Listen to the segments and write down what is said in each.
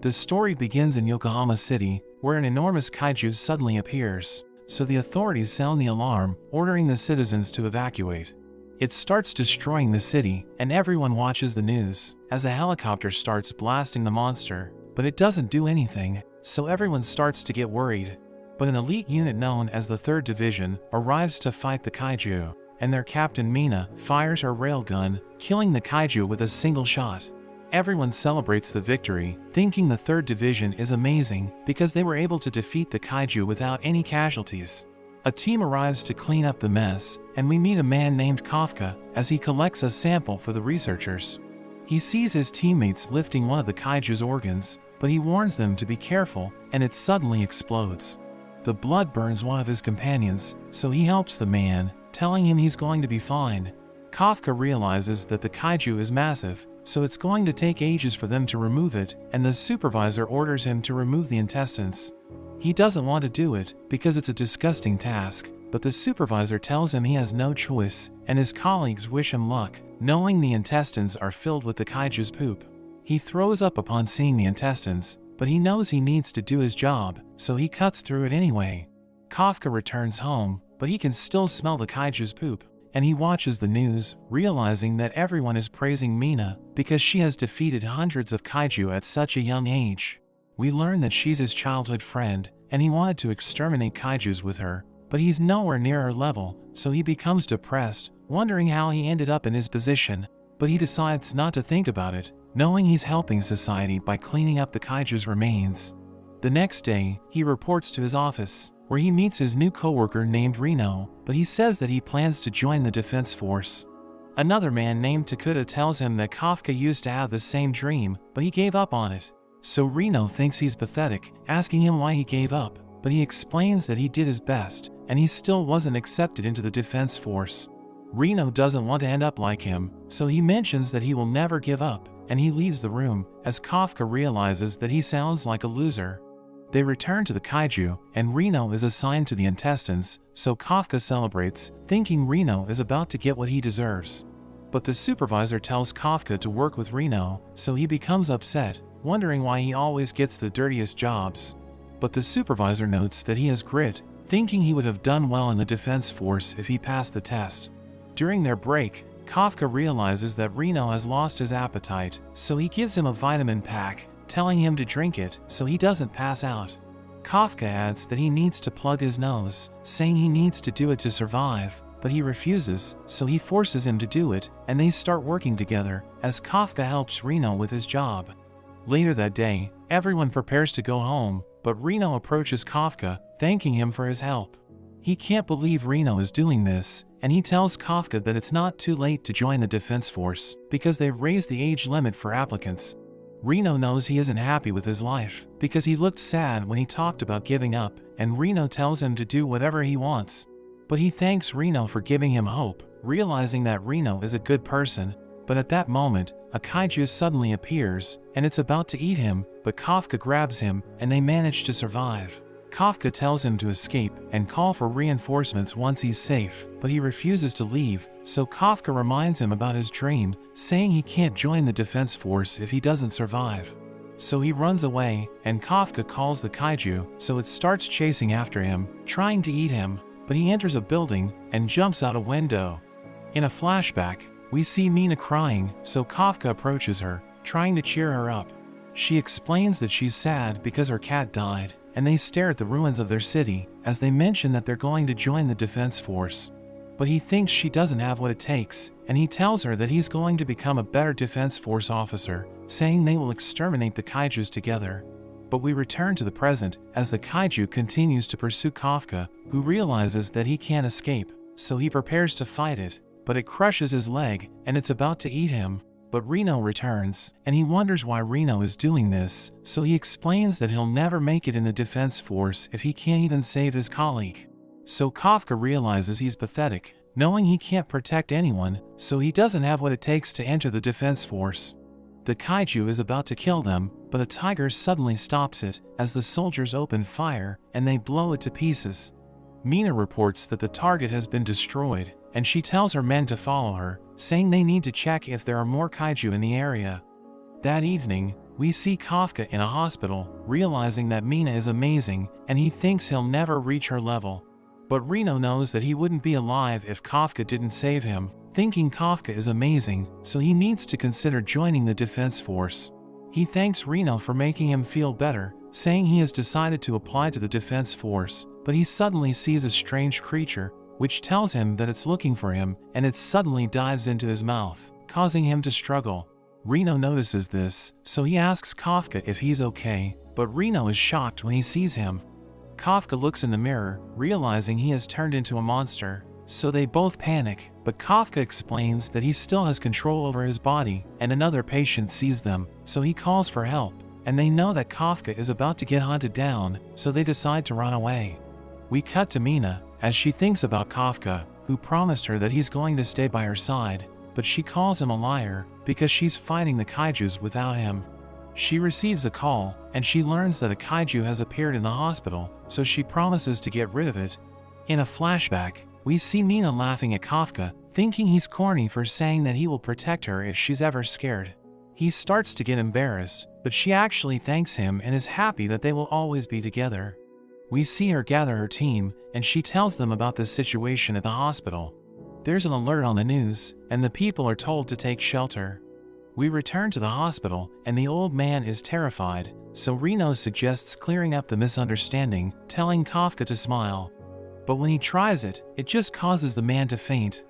The story begins in Yokohama City, where an enormous kaiju suddenly appears, so the authorities sound the alarm, ordering the citizens to evacuate. It starts destroying the city, and everyone watches the news, as a helicopter starts blasting the monster, but it doesn't do anything, so everyone starts to get worried. But an elite unit known as the 3rd Division arrives to fight the kaiju, and their captain Mina fires her railgun, killing the kaiju with a single shot. Everyone celebrates the victory, thinking the 3rd Division is amazing because they were able to defeat the kaiju without any casualties. A team arrives to clean up the mess, and we meet a man named Kafka as he collects a sample for the researchers. He sees his teammates lifting one of the kaiju's organs, but he warns them to be careful, and it suddenly explodes. The blood burns one of his companions, so he helps the man, telling him he's going to be fine. Kafka realizes that the kaiju is massive, so it's going to take ages for them to remove it, and the supervisor orders him to remove the intestines. He doesn't want to do it because it's a disgusting task, but the supervisor tells him he has no choice, and his colleagues wish him luck, knowing the intestines are filled with the kaiju's poop. He throws up upon seeing the intestines, but he knows he needs to do his job, so he cuts through it anyway. Kafka returns home, but he can still smell the kaiju's poop, and he watches the news, realizing that everyone is praising Mina because she has defeated hundreds of kaiju at such a young age. We learn that she's his childhood friend, and he wanted to exterminate kaijus with her, but he's nowhere near her level, so he becomes depressed, wondering how he ended up in his position, but he decides not to think about it, knowing he's helping society by cleaning up the kaiju's remains. The next day, he reports to his office, where he meets his new coworker named Reno, but he says that he plans to join the defense force. Another man named Takuta tells him that Kafka used to have the same dream, but he gave up on it. So Reno thinks he's pathetic, asking him why he gave up, but he explains that he did his best, and he still wasn't accepted into the defense force. Reno doesn't want to end up like him, so he mentions that he will never give up, and he leaves the room, as Kafka realizes that he sounds like a loser. They return to the kaiju, and Reno is assigned to the intestines, so Kafka celebrates, thinking Reno is about to get what he deserves. But the supervisor tells Kafka to work with Reno, so he becomes upset, wondering why he always gets the dirtiest jobs. But the supervisor notes that he has grit, thinking he would have done well in the defense force if he passed the test. During their break, Kafka realizes that Reno has lost his appetite, so he gives him a vitamin pack, telling him to drink it so he doesn't pass out. Kafka adds that he needs to plug his nose, saying he needs to do it to survive, but he refuses, so he forces him to do it, and they start working together, as Kafka helps Reno with his job. Later that day, everyone prepares to go home, but Reno approaches Kafka, thanking him for his help. He can't believe Reno is doing this, and he tells Kafka that it's not too late to join the defense force, because they've raised the age limit for applicants. Reno knows he isn't happy with his life, because he looked sad when he talked about giving up, and Reno tells him to do whatever he wants. But he thanks Reno for giving him hope, realizing that Reno is a good person. But at that moment, a kaiju suddenly appears, and it's about to eat him, but Kafka grabs him, and they manage to survive. Kafka tells him to escape and call for reinforcements once he's safe, but he refuses to leave, so Kafka reminds him about his dream, saying he can't join the defense force if he doesn't survive. So he runs away, and Kafka calls the kaiju, so it starts chasing after him, trying to eat him, but he enters a building and jumps out a window. In a flashback, we see Mina crying, so Kafka approaches her, trying to cheer her up. She explains that she's sad because her cat died, and they stare at the ruins of their city, as they mention that they're going to join the defense force. But he thinks she doesn't have what it takes, and he tells her that he's going to become a better defense force officer, saying they will exterminate the kaijus together. But we return to the present, as the kaiju continues to pursue Kafka, who realizes that he can't escape, so he prepares to fight it. But it crushes his leg, and it's about to eat him. But Reno returns, and he wonders why Reno is doing this, so he explains that he'll never make it in the defense force if he can't even save his colleague. So Kafka realizes he's pathetic, knowing he can't protect anyone, so he doesn't have what it takes to enter the defense force. The kaiju is about to kill them, but a tiger suddenly stops it, as the soldiers open fire, and they blow it to pieces. Mina reports that the target has been destroyed, and she tells her men to follow her, saying they need to check if there are more kaiju in the area. That evening, We see Kafka in a hospital, realizing that Mina is amazing, and he thinks he'll never reach her level. But Reno knows that he wouldn't be alive if Kafka didn't save him, thinking Kafka is amazing, so he needs to consider joining the defense force. He thanks Reno for making him feel better, saying he has decided to apply to the defense force, but he suddenly sees a strange creature, which tells him that it's looking for him, and it suddenly dives into his mouth, causing him to struggle. Reno notices this, so he asks Kafka if he's okay, but Reno is shocked when he sees him. Kafka looks in the mirror, realizing he has turned into a monster, so they both panic, but Kafka explains that he still has control over his body, and another patient sees them, so he calls for help, and they know that Kafka is about to get hunted down, so they decide to run away. We cut to Mina, as she thinks about Kafka, who promised her that he's going to stay by her side, but she calls him a liar, because she's fighting the kaijus without him. She receives a call, and she learns that a kaiju has appeared in the hospital, so she promises to get rid of it. In a flashback, we see Mina laughing at Kafka, thinking he's corny for saying that he will protect her if she's ever scared. He starts to get embarrassed, but she actually thanks him and is happy that they will always be together. We see her gather her team, and she tells them about the situation at the hospital. There's an alert on the news, and the people are told to take shelter. We return to the hospital, and the old man is terrified, so Reno suggests clearing up the misunderstanding, telling Kafka to smile. But when he tries it, it just causes the man to faint.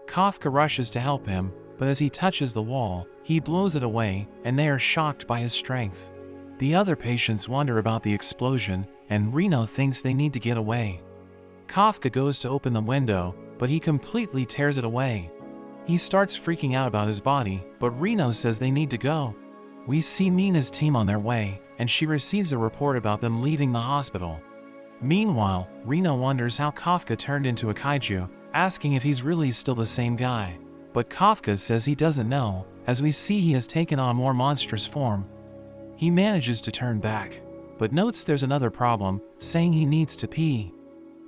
Kafka rushes to help him, but as he touches the wall, he blows it away, and they are shocked by his strength. The other patients wonder about the explosion, and Reno thinks they need to get away. Kafka goes to open the window, but he completely tears it away. He starts freaking out about his body, but Reno says they need to go. We see Mina's team on their way, and she receives a report about them leaving the hospital. Meanwhile, Reno wonders how Kafka turned into a kaiju, asking if he's really still the same guy. But Kafka says he doesn't know, as we see he has taken on a more monstrous form. He manages to turn back, but notes there's another problem, saying he needs to pee.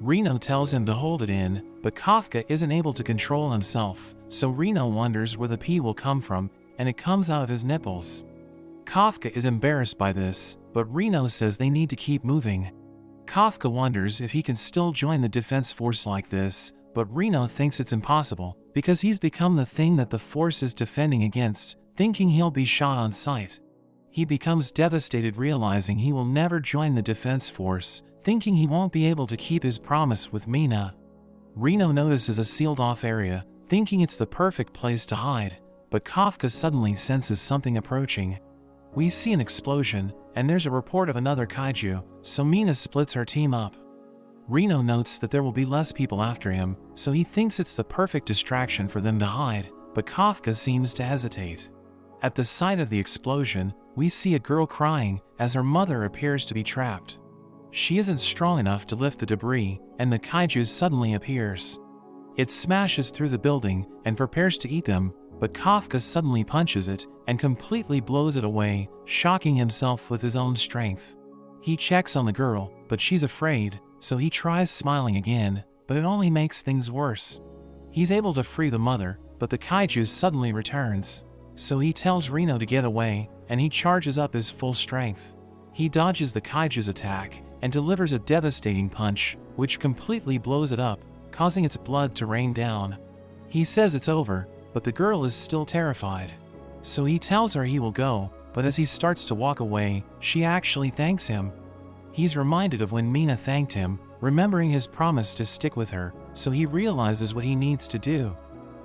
Reno tells him to hold it in, but Kafka isn't able to control himself, so Reno wonders where the pee will come from, and it comes out of his nipples. Kafka is embarrassed by this, but Reno says they need to keep moving. Kafka wonders if he can still join the defense force like this, but Reno thinks it's impossible, because he's become the thing that the force is defending against, thinking he'll be shot on sight. He becomes devastated, realizing he will never join the defense force, thinking he won't be able to keep his promise with Mina. Reno notices a sealed-off area, thinking it's the perfect place to hide, but Kafka suddenly senses something approaching. We see an explosion, and there's a report of another kaiju, so Mina splits her team up. Reno notes that there will be less people after him, so he thinks it's the perfect distraction for them to hide, but Kafka seems to hesitate. At the site of the explosion, we see a girl crying, as her mother appears to be trapped. She isn't strong enough to lift the debris, and the kaiju suddenly appears. It smashes through the building and prepares to eat them, but Kafka suddenly punches it and completely blows it away, shocking himself with his own strength. He checks on the girl, but she's afraid, so he tries smiling again, but it only makes things worse. He's able to free the mother, but the kaiju suddenly returns. So he tells Reno to get away, and he charges up his full strength. He dodges the kaiju's attack, and delivers a devastating punch, which completely blows it up, causing its blood to rain down. He says it's over, but the girl is still terrified. So he tells her he will go, but as he starts to walk away, she actually thanks him. He's reminded of when Mina thanked him, remembering his promise to stick with her, so he realizes what he needs to do.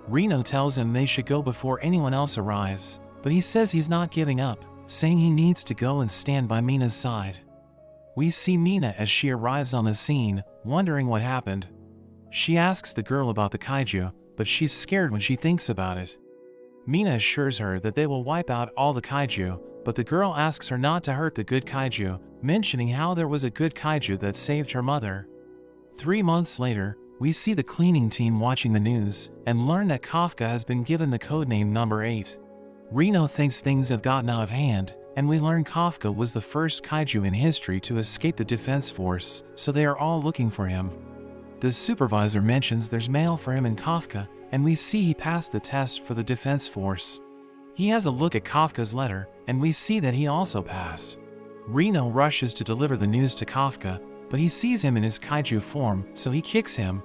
Reno tells him they should go before anyone else arrives, but he says he's not giving up, saying he needs to go and stand by Mina's side. We see Mina as she arrives on the scene, wondering what happened. She asks the girl about the kaiju, but she's scared when she thinks about it. Mina assures her that they will wipe out all the kaiju, but the girl asks her not to hurt the good kaiju, mentioning how there was a good kaiju that saved her mother. 3 months later, we see the cleaning team watching the news, and learn that Kafka has been given the codename No. 8. Reno thinks things have gotten out of hand, and we learn Kafka was the first kaiju in history to escape the defense force, so they are all looking for him. The supervisor mentions there's mail for him in Kafka, and we see he passed the test for the defense force. He has a look at Kafka's letter, and we see that he also passed. Reno rushes to deliver the news to Kafka, but he sees him in his kaiju form, so he kicks him.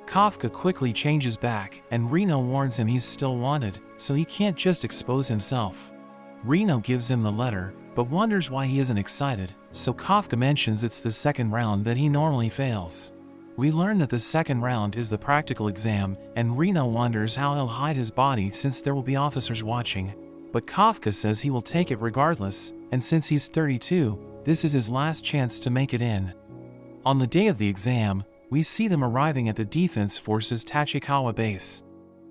Kafka quickly changes back, and Reno warns him he's still wanted, so he can't just expose himself. Reno gives him the letter, but wonders why he isn't excited, so Kafka mentions it's the second round that he normally fails. We learn that the second round is the practical exam, and Reno wonders how he'll hide his body since there will be officers watching. But Kafka says he will take it regardless, and since he's 32, this is his last chance to make it in. On the day of the exam, we see them arriving at the Defense Force's Tachikawa base.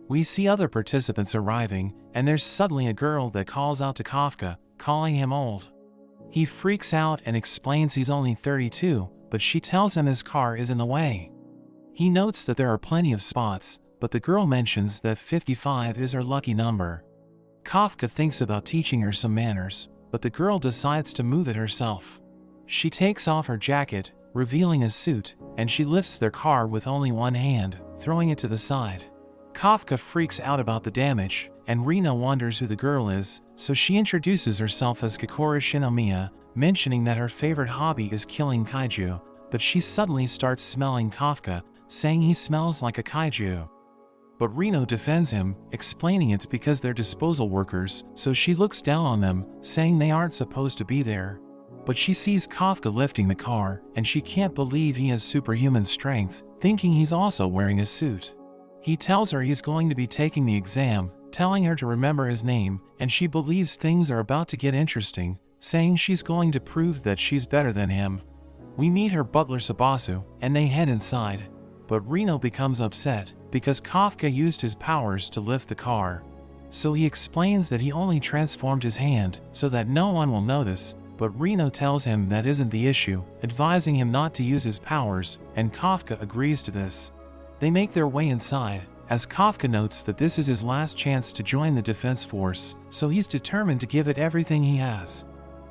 We see other participants arriving, and there's suddenly a girl that calls out to Kafka, calling him old. He freaks out and explains he's only 32, but she tells him his car is in the way. He notes that there are plenty of spots, but the girl mentions that 55 is her lucky number. Kafka thinks about teaching her some manners, but the girl decides to move it herself. She takes off her jacket, revealing a suit, and she lifts their car with only one hand, throwing it to the side. Kafka freaks out about the damage, and Reno wonders who the girl is, so she introduces herself as Kokoro Shinomiya, mentioning that her favorite hobby is killing kaiju, but she suddenly starts smelling Kafka, saying he smells like a kaiju. But Reno defends him, explaining it's because they're disposal workers, so she looks down on them, saying they aren't supposed to be there. But she sees Kafka lifting the car, and she can't believe he has superhuman strength, thinking he's also wearing a suit. He tells her he's going to be taking the exam, telling her to remember his name, and she believes things are about to get interesting, saying she's going to prove that she's better than him. We meet her butler Sabasu, and they head inside. But Reno becomes upset, because Kafka used his powers to lift the car. So he explains that he only transformed his hand, so that no one will notice, but Reno tells him that isn't the issue, advising him not to use his powers, and Kafka agrees to this. They make their way inside, as Kafka notes that this is his last chance to join the Defense Force, so he's determined to give it everything he has.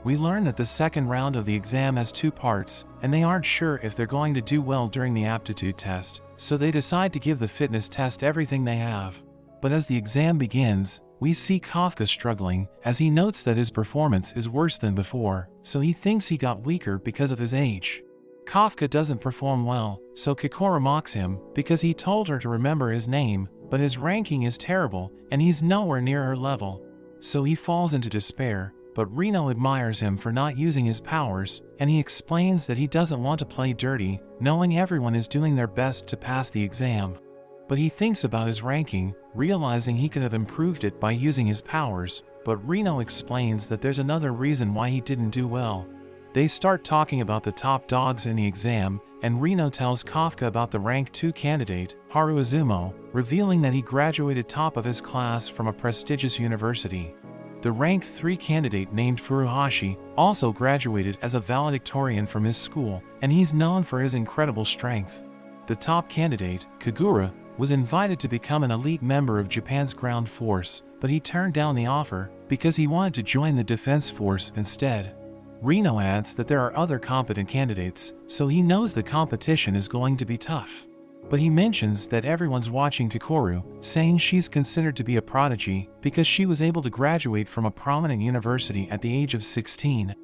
We learn that the second round of the exam has two parts, and they aren't sure if they're going to do well during the aptitude test, so they decide to give the fitness test everything they have. But as the exam begins, we see Kafka struggling, as he notes that his performance is worse than before, so he thinks he got weaker because of his age. Kafka doesn't perform well, so Kokoro mocks him, because he told her to remember his name, but his ranking is terrible, and he's nowhere near her level. So he falls into despair, but Reno admires him for not using his powers, and he explains that he doesn't want to play dirty, knowing everyone is doing their best to pass the exam. But he thinks about his ranking, realizing he could have improved it by using his powers, but Reno explains that there's another reason why he didn't do well. They start talking about the top dogs in the exam, and Reno tells Kafka about the rank 2 candidate, Haru Izumo, revealing that he graduated top of his class from a prestigious university. The rank 3 candidate named Furuhashi also graduated as a valedictorian from his school, and he's known for his incredible strength. The top candidate, Kagura, was invited to become an elite member of Japan's ground force, but he turned down the offer because he wanted to join the Defense Force instead. Reno adds that there are other competent candidates, so he knows the competition is going to be tough. But he mentions that everyone's watching Kokoro, saying she's considered to be a prodigy because she was able to graduate from a prominent university at the age of 16.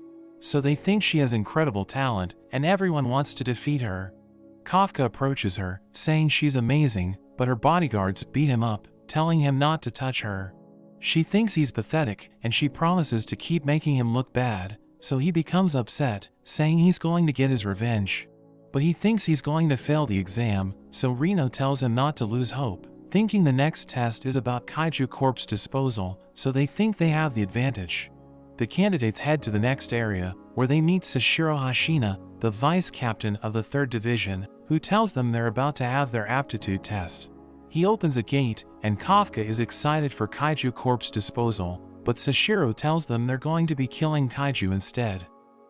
So they think she has incredible talent, and everyone wants to defeat her. Kafka approaches her, saying she's amazing, but her bodyguards beat him up, telling him not to touch her. She thinks he's pathetic, and she promises to keep making him look bad, so he becomes upset, saying he's going to get his revenge. But he thinks he's going to fail the exam, so Reno tells him not to lose hope, thinking the next test is about kaiju corpse disposal, so they think they have the advantage. The candidates head to the next area, where they meet Sashiro Hashina, the vice captain of the 3rd Division, who tells them they're about to have their aptitude test. He opens a gate, and Kafka is excited for kaiju corpse disposal, but Sashiro tells them they're going to be killing kaiju instead.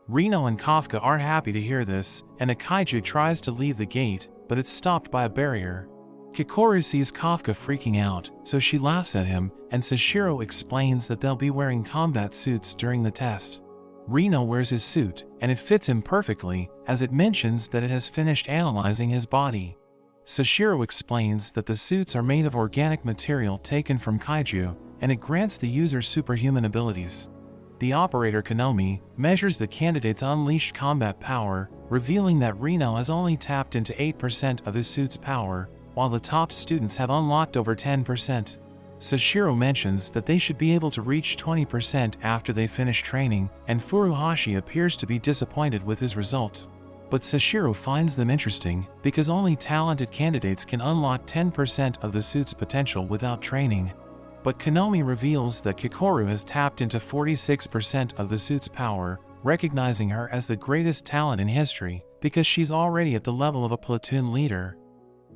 Reno and Kafka aren't happy to hear this, and a kaiju tries to leave the gate, but it's stopped by a barrier. Kokoro sees Kafka freaking out, so she laughs at him, and Sashiro explains that they'll be wearing combat suits during the test. Reno wears his suit, and it fits him perfectly, as it mentions that it has finished analyzing his body. Sashiro explains that the suits are made of organic material taken from kaiju, and it grants the user superhuman abilities. The operator Konomi measures the candidate's unleashed combat power, revealing that Reno has only tapped into 8% of his suit's power, while the top students have unlocked over 10%. Sashiro mentions that they should be able to reach 20% after they finish training, and Furuhashi appears to be disappointed with his result. But Sashiro finds them interesting because only talented candidates can unlock 10% of the suit's potential without training. But Konomi reveals that Kikoru has tapped into 46% of the suit's power, recognizing her as the greatest talent in history because she's already at the level of a platoon leader.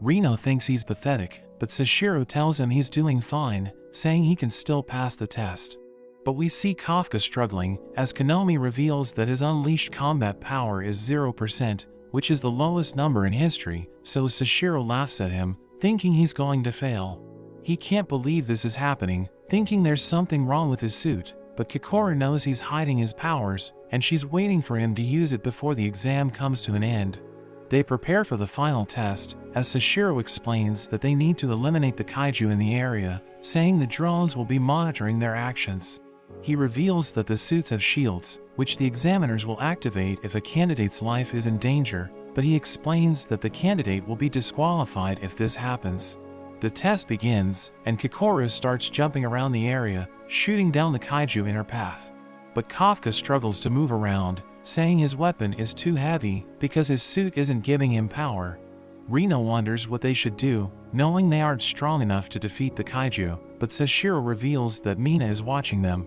Reno thinks he's pathetic, but Sashiro tells him he's doing fine, saying he can still pass the test. But we see Kafka struggling, as Konomi reveals that his unleashed combat power is 0%, which is the lowest number in history, so Sashiro laughs at him, thinking he's going to fail. He can't believe this is happening, thinking there's something wrong with his suit, but Kikoru knows he's hiding his powers, and she's waiting for him to use it before the exam comes to an end. They prepare for the final test, as Sashiro explains that they need to eliminate the kaiju in the area, saying the drones will be monitoring their actions. He reveals that the suits have shields, which the examiners will activate if a candidate's life is in danger, but he explains that the candidate will be disqualified if this happens. The test begins, and Kikoru starts jumping around the area, shooting down the kaiju in her path. But Kafka struggles to move around, saying his weapon is too heavy because his suit isn't giving him power. Reno wonders what they should do, knowing they aren't strong enough to defeat the kaiju, but Sashiro reveals that Mina is watching them.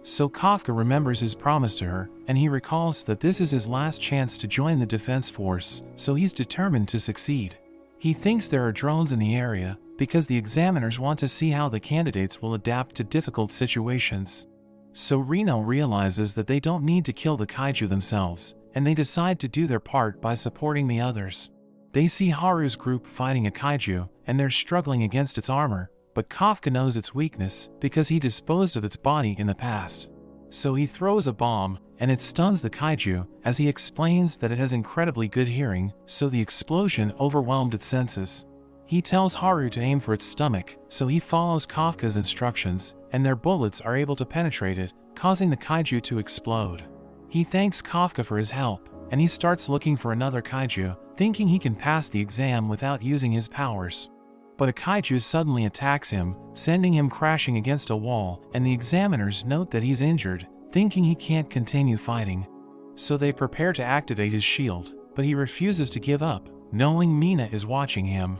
So Kafka remembers his promise to her, and he recalls that this is his last chance to join the defense force, so he's determined to succeed. He thinks there are drones in the area, because the examiners want to see how the candidates will adapt to difficult situations. So Reno realizes that they don't need to kill the kaiju themselves, and they decide to do their part by supporting the others. They see Haru's group fighting a kaiju, and they're struggling against its armor, but Kafka knows its weakness because he disposed of its body in the past. So he throws a bomb, and it stuns the kaiju, as he explains that it has incredibly good hearing, so the explosion overwhelmed its senses. He tells Haru to aim for its stomach, so he follows Kafka's instructions, and their bullets are able to penetrate it, causing the kaiju to explode. He thanks Kafka for his help, and he starts looking for another kaiju, thinking he can pass the exam without using his powers. But a kaiju suddenly attacks him, sending him crashing against a wall, and the examiners note that he's injured, thinking he can't continue fighting. So they prepare to activate his shield, but he refuses to give up, knowing Mina is watching him.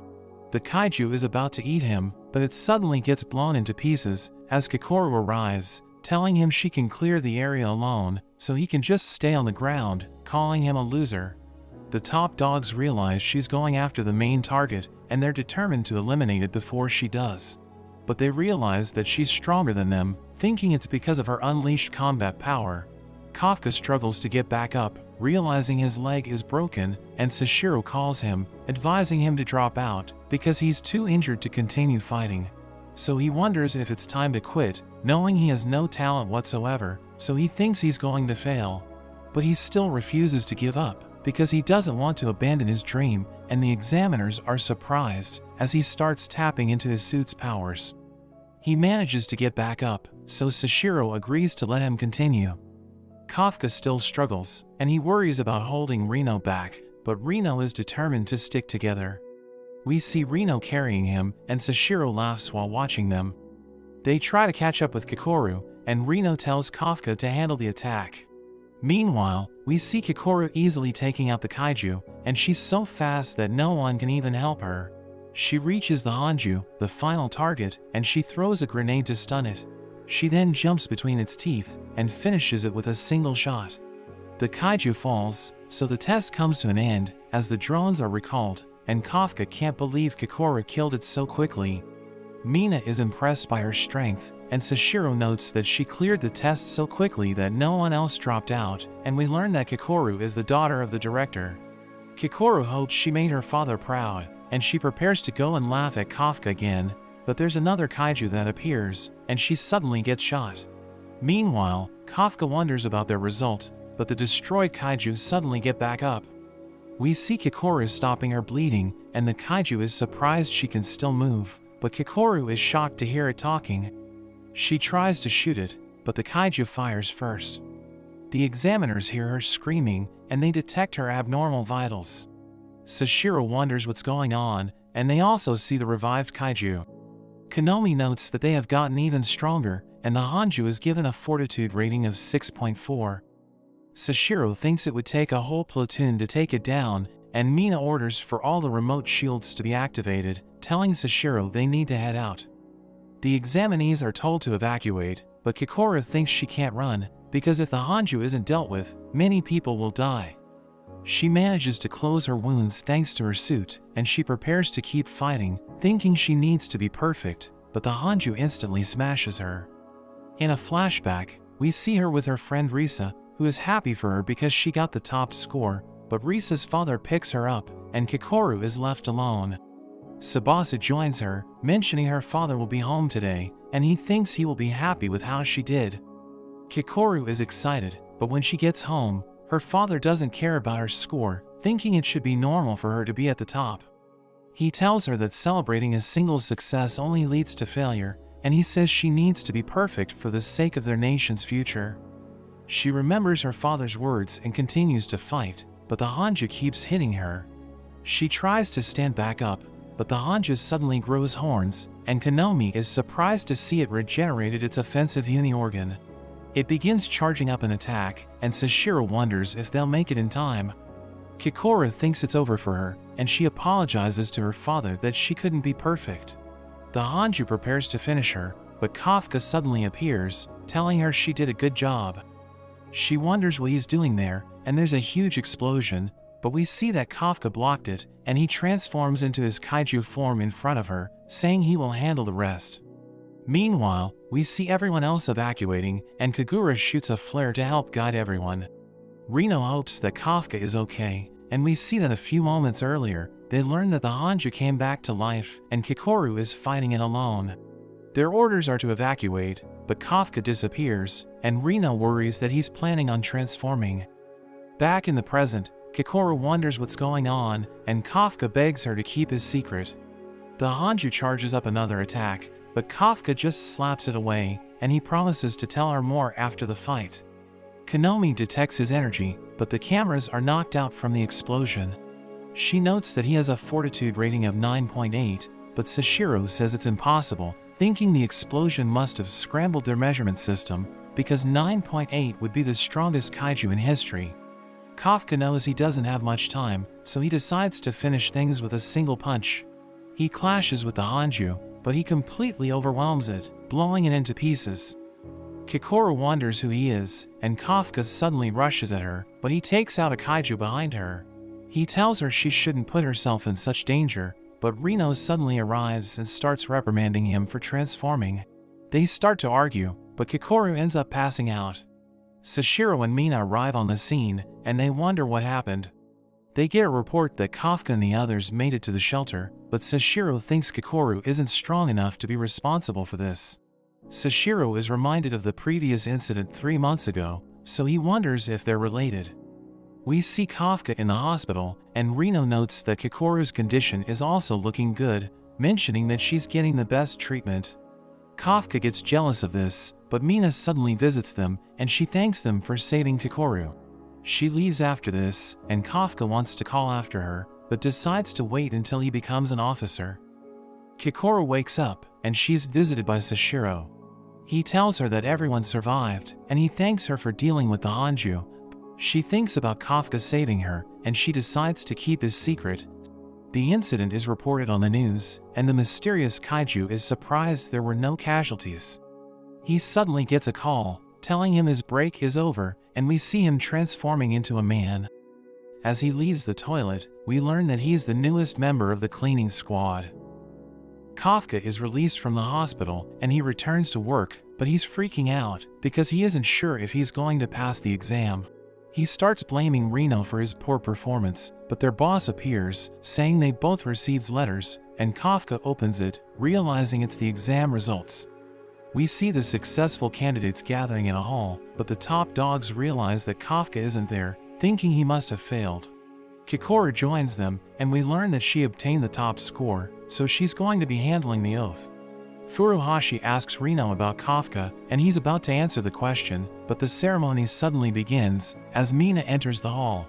The kaiju is about to eat him, but it suddenly gets blown into pieces, as Kikoru arrives, telling him she can clear the area alone, so he can just stay on the ground, calling him a loser. The top dogs realize she's going after the main target, and they're determined to eliminate it before she does. But they realize that she's stronger than them, thinking it's because of her unleashed combat power. Kafka struggles to get back up, realizing his leg is broken, and Sashiro calls him, advising him to drop out, because he's too injured to continue fighting. So he wonders if it's time to quit, knowing he has no talent whatsoever, so he thinks he's going to fail. But he still refuses to give up, because he doesn't want to abandon his dream, and the examiners are surprised, as he starts tapping into his suit's powers. He manages to get back up, so Sashiro agrees to let him continue. Kafka still struggles, and he worries about holding Reno back, but Reno is determined to stick together. We see Reno carrying him, and Sashiro laughs while watching them. They try to catch up with Kikoru, and Reno tells Kafka to handle the attack. Meanwhile, we see Kikoru easily taking out the kaiju, and she's so fast that no one can even help her. She reaches the Hanju, the final target, and she throws a grenade to stun it. She then jumps between its teeth, and finishes it with a single shot. The kaiju falls, so the test comes to an end, as the drones are recalled, and Kafka can't believe Kikoru killed it so quickly. Mina is impressed by her strength, and Sashiro notes that she cleared the test so quickly that no one else dropped out, and we learn that Kikoru is the daughter of the director. Kikoru hopes she made her father proud, and she prepares to go and laugh at Kafka again, but there's another kaiju that appears, and she suddenly gets shot. Meanwhile, Kafka wonders about their result, but the destroyed kaiju suddenly get back up. We see Kikoru stopping her bleeding, and the kaiju is surprised she can still move, but Kikoru is shocked to hear it talking. She tries to shoot it, but the kyju fires first. The examiners hear her screaming, and they detect her abnormal vitals. Sashiro wonders what's going on, and they also see the revived kyju. Konomi notes that they have gotten even stronger, and the Hanju is given a fortitude rating of 6.4. Sashiro thinks it would take a whole platoon to take it down, and Mina orders for all the remote shields to be activated, telling Sashiro they need to head out. The examinees are told to evacuate, but Kikoru thinks she can't run, because if the Hanju isn't dealt with, many people will die. She manages to close her wounds thanks to her suit, and she prepares to keep fighting, thinking she needs to be perfect, but the Hanju instantly smashes her. In a flashback, we see her with her friend Risa, who is happy for her because she got the top score, but Risa's father picks her up, and Kikoru is left alone. Tsubasa joins her, mentioning her father will be home today, and he thinks he will be happy with how she did. Kikoru is excited, but when she gets home, her father doesn't care about her score, thinking it should be normal for her to be at the top. He tells her that celebrating a single success only leads to failure, and he says she needs to be perfect for the sake of their nation's future. She remembers her father's words and continues to fight, but the Hanju keeps hitting her. She tries to stand back up, but the Hanju suddenly grows horns, and Konomi is surprised to see it regenerated its offensive uni-organ. It begins charging up an attack, and Sashiro wonders if they'll make it in time. Kikoru thinks it's over for her, and she apologizes to her father that she couldn't be perfect. The Hanju prepares to finish her, but Kafka suddenly appears, telling her she did a good job. She wonders what he's doing there, and there's a huge explosion, but we see that Kafka blocked it, and he transforms into his kaiju form in front of her, saying he will handle the rest. Meanwhile, we see everyone else evacuating, and Kagura shoots a flare to help guide everyone. Rino hopes that Kafka is okay, and we see that a few moments earlier, they learn that the Hanju came back to life, and Kikoru is fighting it alone. Their orders are to evacuate, but Kafka disappears, and Rino worries that he's planning on transforming. Back in the present, Kikoru wonders what's going on, and Kafka begs her to keep his secret. The Hanju charges up another attack, but Kafka just slaps it away, and he promises to tell her more after the fight. Konomi detects his energy, but the cameras are knocked out from the explosion. She notes that he has a fortitude rating of 9.8, but Sashiro says it's impossible, thinking the explosion must have scrambled their measurement system, because 9.8 would be the strongest kaiju in history. Kafka knows he doesn't have much time, so he decides to finish things with a single punch. He clashes with the Hanju, but he completely overwhelms it, blowing it into pieces. Kikoru wonders who he is, and Kafka suddenly rushes at her, but he takes out a kaiju behind her. He tells her she shouldn't put herself in such danger, but Rino suddenly arrives and starts reprimanding him for transforming. They start to argue, but Kikoru ends up passing out. Sashiro and Mina arrive on the scene, and they wonder what happened. They get a report that Kafka and the others made it to the shelter, but Sashiro thinks Kikoru isn't strong enough to be responsible for this. Sashiro is reminded of the previous incident 3 months ago, so he wonders if they're related. We see Kafka in the hospital, and Rino notes that Kikoru's condition is also looking good, mentioning that she's getting the best treatment. Kafka gets jealous of this, but Mina suddenly visits them, and she thanks them for saving Kikoru. She leaves after this, and Kafka wants to call after her, but decides to wait until he becomes an officer. Kikoru wakes up, and she's visited by Sashiro. He tells her that everyone survived, and he thanks her for dealing with the Hanju. She thinks about Kafka saving her, and she decides to keep his secret. The incident is reported on the news, and the mysterious kaiju is surprised there were no casualties. He suddenly gets a call, telling him his break is over, and we see him transforming into a man. As he leaves the toilet, we learn that he's the newest member of the cleaning squad. Kafka is released from the hospital, and he returns to work, but he's freaking out, because he isn't sure if he's going to pass the exam. He starts blaming Rino for his poor performance, but their boss appears, saying they both received letters, and Kafka opens it, realizing it's the exam results. We see the successful candidates gathering in a hall, but the top dogs realize that Kafka isn't there, thinking he must have failed. Kikoru joins them, and we learn that she obtained the top score, so she's going to be handling the oath. Furuhashi asks Rino about Kafka, and he's about to answer the question, but the ceremony suddenly begins, as Mina enters the hall.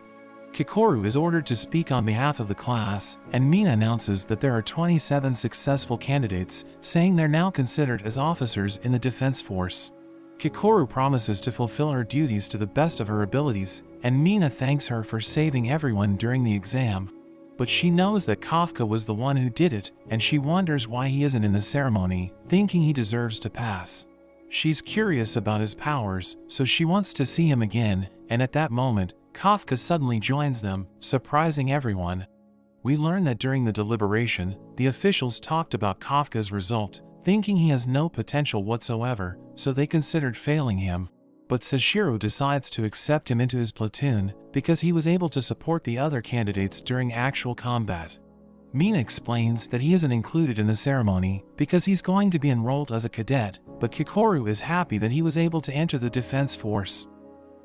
Kikoru is ordered to speak on behalf of the class, and Mina announces that there are 27 successful candidates, saying they're now considered as officers in the defense force. Kikoru promises to fulfill her duties to the best of her abilities, and Mina thanks her for saving everyone during the exam. But she knows that Kafka was the one who did it, and she wonders why he isn't in the ceremony, thinking he deserves to pass. She's curious about his powers, so she wants to see him again, and at that moment, Kafka suddenly joins them, surprising everyone. We learn that during the deliberation, the officials talked about Kafka's result, thinking he has no potential whatsoever, so they considered failing him. But Sashiro decides to accept him into his platoon, because he was able to support the other candidates during actual combat. Mina explains that he isn't included in the ceremony, because he's going to be enrolled as a cadet, but Kikoru is happy that he was able to enter the defense force.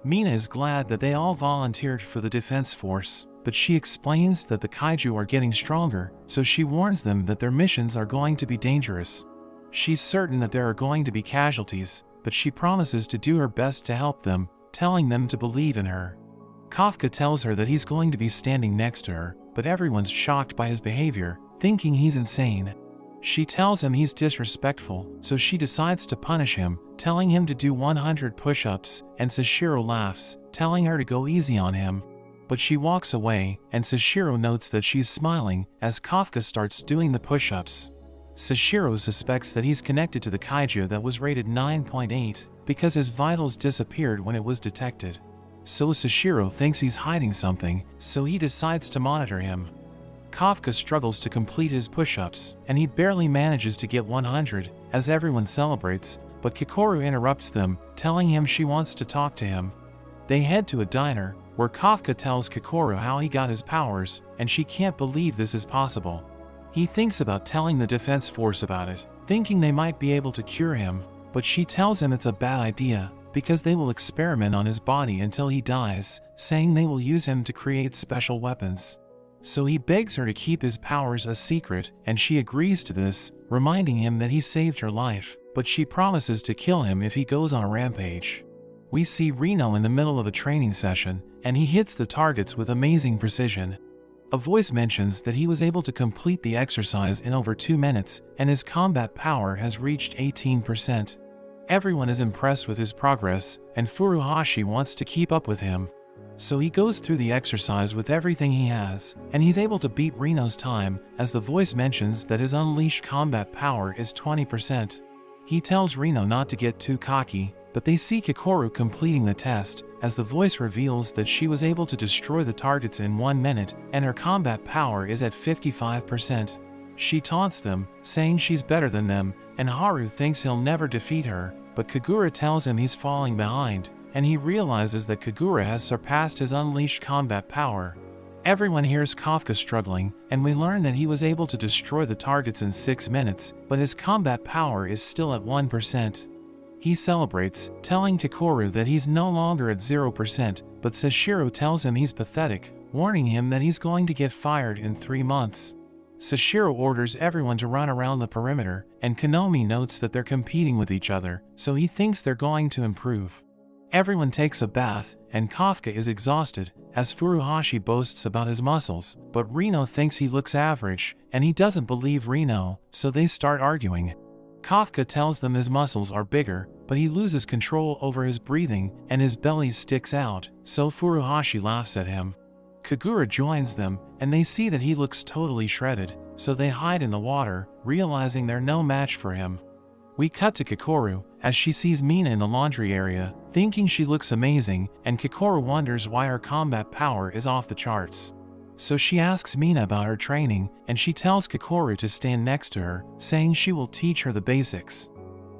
Mina is glad that they all volunteered for the defense force, but she explains that the kyju are getting stronger, so she warns them that their missions are going to be dangerous. She's certain that there are going to be casualties, but she promises to do her best to help them, telling them to believe in her. Kafka tells her that he's going to be standing next to her, but everyone's shocked by his behavior, thinking he's insane. She tells him he's disrespectful, so she decides to punish him, telling him to do 100 push-ups, and Sashiro laughs, telling her to go easy on him. But she walks away, and Sashiro notes that she's smiling as Kafka starts doing the push-ups. Sashiro suspects that he's connected to the kyju that was rated 9.8 because his vitals disappeared when it was detected. So Sashiro thinks he's hiding something, so he decides to monitor him. Kafka struggles to complete his push-ups, and he barely manages to get 100 as everyone celebrates, but Kikoru interrupts them, telling him she wants to talk to him. They head to a diner, where Kafka tells Kikoru how he got his powers, and she can't believe this is possible. He thinks about telling the defense force about it, thinking they might be able to cure him, but she tells him it's a bad idea, because they will experiment on his body until he dies, saying they will use him to create special weapons. So he begs her to keep his powers a secret, and she agrees to this, reminding him that he saved her life, but she promises to kill him if he goes on a rampage. We see Rino in the middle of a training session, and he hits the targets with amazing precision. A voice mentions that he was able to complete the exercise in over 2 minutes, and his combat power has reached 18%. Everyone is impressed with his progress, and Furuhashi wants to keep up with him. So he goes through the exercise with everything he has, and he's able to beat Rino's time, as the voice mentions that his unleashed combat power is 20%. He tells Rino not to get too cocky, but they see Kikoru completing the test, as the voice reveals that she was able to destroy the targets in 1 minute, and her combat power is at 55%. She taunts them, saying she's better than them, and Haru thinks he'll never defeat her, but Kagura tells him he's falling behind, and he realizes that Kagura has surpassed his unleashed combat power. Everyone hears Kafka struggling, and we learn that he was able to destroy the targets in 6 minutes, but his combat power is still at 1%. He celebrates, telling Kikoru that he's no longer at 0%, but Sashiro tells him he's pathetic, warning him that he's going to get fired in 3 months. Sashiro orders everyone to run around the perimeter, and Konomi notes that they're competing with each other, so he thinks they're going to improve. Everyone takes a bath, and Kafka is exhausted, as Furuhashi boasts about his muscles, but Rino thinks he looks average, and he doesn't believe Rino, so they start arguing. Kafka tells them his muscles are bigger, but he loses control over his breathing, and his belly sticks out, so Furuhashi laughs at him. Kagura joins them, and they see that he looks totally shredded, so they hide in the water, realizing they're no match for him. We cut to Kikoru, as she sees Mina in the laundry area, thinking she looks amazing, and Kikoru wonders why her combat power is off the charts. So she asks Mina about her training, and she tells Kikoru to stand next to her, saying she will teach her the basics.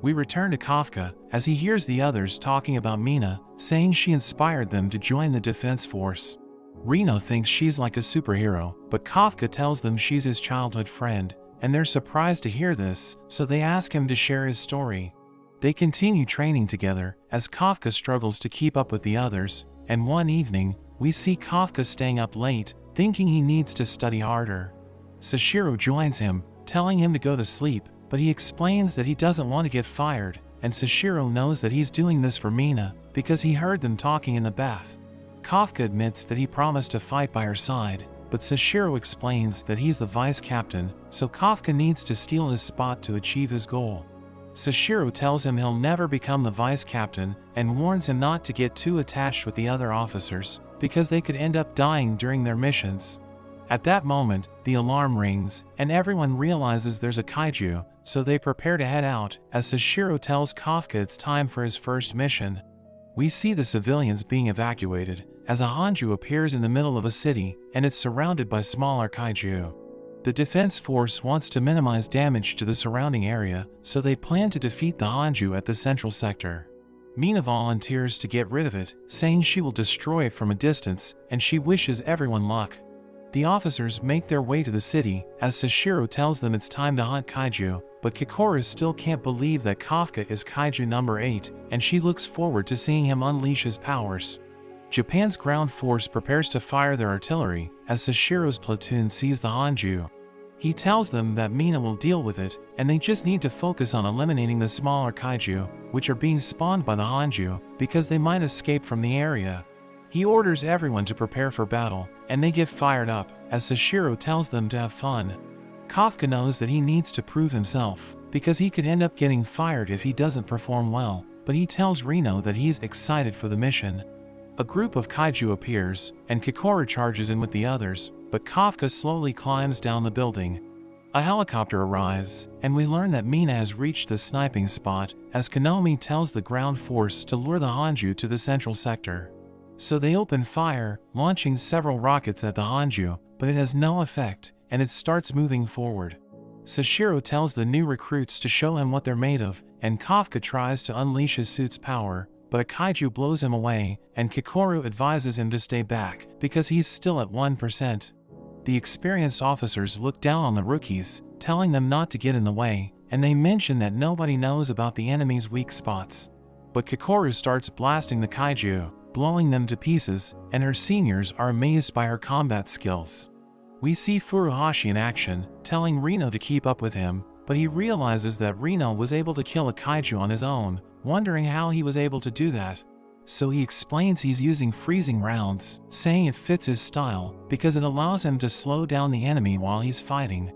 We return to Kafka, as he hears the others talking about Mina, saying she inspired them to join the defense force. Rino thinks she's like a superhero, but Kafka tells them she's his childhood friend, and they're surprised to hear this, so they ask him to share his story. They continue training together, as Kafka struggles to keep up with the others, and one evening, we see Kafka staying up late, thinking he needs to study harder. Sashiro joins him, telling him to go to sleep, but he explains that he doesn't want to get fired, and Sashiro knows that he's doing this for Mina because he heard them talking in the bath. Kafka admits that he promised to fight by her side, but Sashiro explains that he's the vice captain, so Kafka needs to steal his spot to achieve his goal. Sashiro tells him he'll never become the vice captain and warns him not to get too attached with the other officers, because they could end up dying during their missions. At that moment, the alarm rings, and everyone realizes there's a kyju, so they prepare to head out, as Sashiro tells Kafka it's time for his first mission. We see the civilians being evacuated, as a hanju appears in the middle of a city, and it's surrounded by smaller kyju. The defense force wants to minimize damage to the surrounding area, so they plan to defeat the hanju at the central sector. Mina volunteers to get rid of it, saying she will destroy it from a distance, and she wishes everyone luck. The officers make their way to the city, as Sashiro tells them it's time to hunt kaiju, but Kikoru still can't believe that Kafka is kaiju number 8, and she looks forward to seeing him unleash his powers. Japan's ground force prepares to fire their artillery, as Sashiro's platoon sees the hanju. He tells them that Mina will deal with it, and they just need to focus on eliminating the smaller kaiju, which are being spawned by the hanju, because they might escape from the area. He orders everyone to prepare for battle, and they get fired up, as Sashiro tells them to have fun. Kafka knows that he needs to prove himself, because he could end up getting fired if he doesn't perform well, but he tells Reno that he's excited for the mission. A group of kaiju appears, and Kikoru charges in with the others, but Kafka slowly climbs down the building. A helicopter arrives, and we learn that Mina has reached the sniping spot, as Konomi tells the ground force to lure the hanju to the central sector. So they open fire, launching several rockets at the hanju, but it has no effect, and it starts moving forward. Sashiro tells the new recruits to show him what they're made of, and Kafka tries to unleash his suit's power, but a kaiju blows him away, and Kikoru advises him to stay back, because he's still at 1%. The experienced officers look down on the rookies, telling them not to get in the way, and they mention that nobody knows about the enemy's weak spots. But Kikoru starts blasting the kaiju, blowing them to pieces, and her seniors are amazed by her combat skills. We see Furuhashi in action, telling Reno to keep up with him, but he realizes that Reno was able to kill a kaiju on his own, wondering how he was able to do that. So he explains he's using freezing rounds, saying it fits his style, because it allows him to slow down the enemy while he's fighting.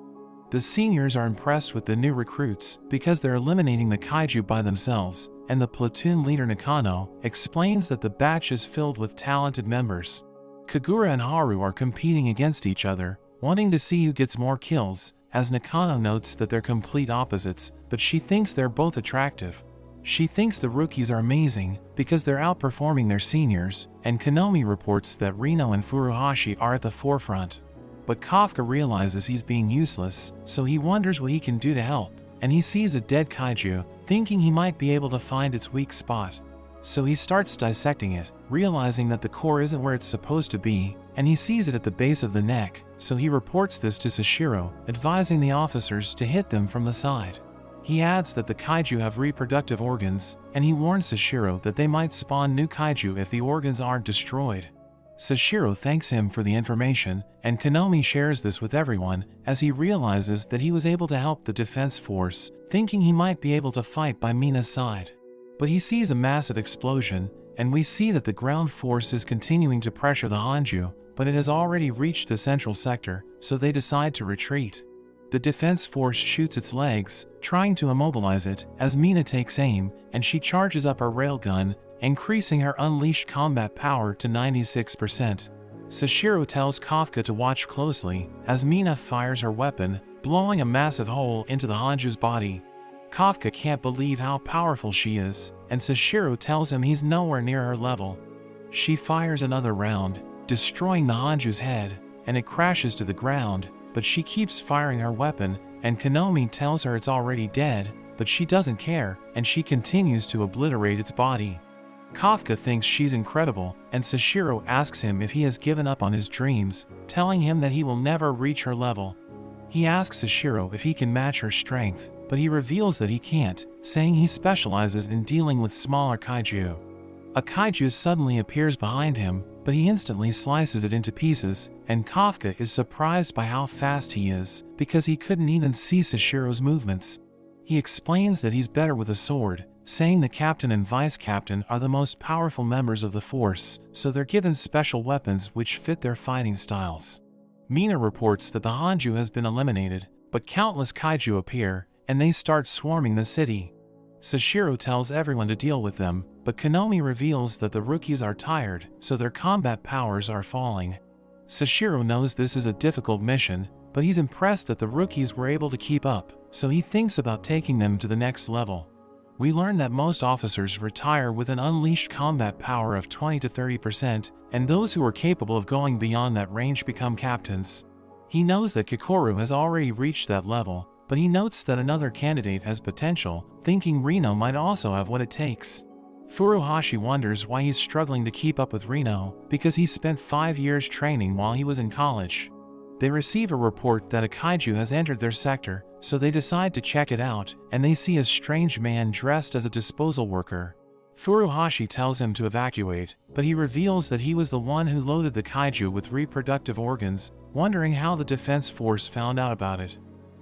The seniors are impressed with the new recruits, because they're eliminating the kaiju by themselves, and the platoon leader Nakano explains that the batch is filled with talented members. Kagura and Haru are competing against each other, wanting to see who gets more kills, as Nakano notes that they're complete opposites, but she thinks they're both attractive. She thinks the rookies are amazing, because they're outperforming their seniors, and Konomi reports that Reno and Furuhashi are at the forefront. But Kafka realizes he's being useless, so he wonders what he can do to help, and he sees a dead kaiju, thinking he might be able to find its weak spot. So he starts dissecting it, realizing that the core isn't where it's supposed to be, and he sees it at the base of the neck, so he reports this to Sashiro, advising the officers to hit them from the side. He adds that the kaiju have reproductive organs, and he warns Sashiro that they might spawn new kaiju if the organs aren't destroyed. Sashiro thanks him for the information, and Konomi shares this with everyone, as he realizes that he was able to help the defense force, thinking he might be able to fight by Mina's side. But he sees a massive explosion, and we see that the ground force is continuing to pressure the hanju, but it has already reached the central sector, so they decide to retreat. The defense force shoots its legs, trying to immobilize it, as Mina takes aim, and she charges up her railgun, increasing her unleashed combat power to 96%. Sashiro tells Kafka to watch closely, as Mina fires her weapon, blowing a massive hole into the hanju's body. Kafka can't believe how powerful she is, and Sashiro tells him he's nowhere near her level. She fires another round, destroying the hanju's head, and it crashes to the ground, but she keeps firing her weapon, and Konomi tells her it's already dead, but she doesn't care, and she continues to obliterate its body. Kafka thinks she's incredible, and Sashiro asks him if he has given up on his dreams, telling him that he will never reach her level. He asks Sashiro if he can match her strength, but he reveals that he can't, saying he specializes in dealing with smaller kaiju. A kaiju suddenly appears behind him, but he instantly slices it into pieces, and Kafka is surprised by how fast he is, because he couldn't even see Sashiro's movements. He explains that he's better with a sword, saying the captain and vice captain are the most powerful members of the force, so they're given special weapons which fit their fighting styles. Mina reports that the Hanju has been eliminated, but countless kaiju appear, and they start swarming the city. Sashiro tells everyone to deal with them, but Konomi reveals that the rookies are tired, so their combat powers are falling. Sashiro knows this is a difficult mission, but he's impressed that the rookies were able to keep up, so he thinks about taking them to the next level. We learn that most officers retire with an unleashed combat power of 20 to 30%, and those who are capable of going beyond that range become captains. He knows that Kikoru has already reached that level, but he notes that another candidate has potential, thinking Reno might also have what it takes. Furuhashi wonders why he's struggling to keep up with Reno, because he spent 5 years training while he was in college. They receive a report that a kaiju has entered their sector, so they decide to check it out, and they see a strange man dressed as a disposal worker. Furuhashi tells him to evacuate, but he reveals that he was the one who loaded the kaiju with reproductive organs, wondering how the defense force found out about it.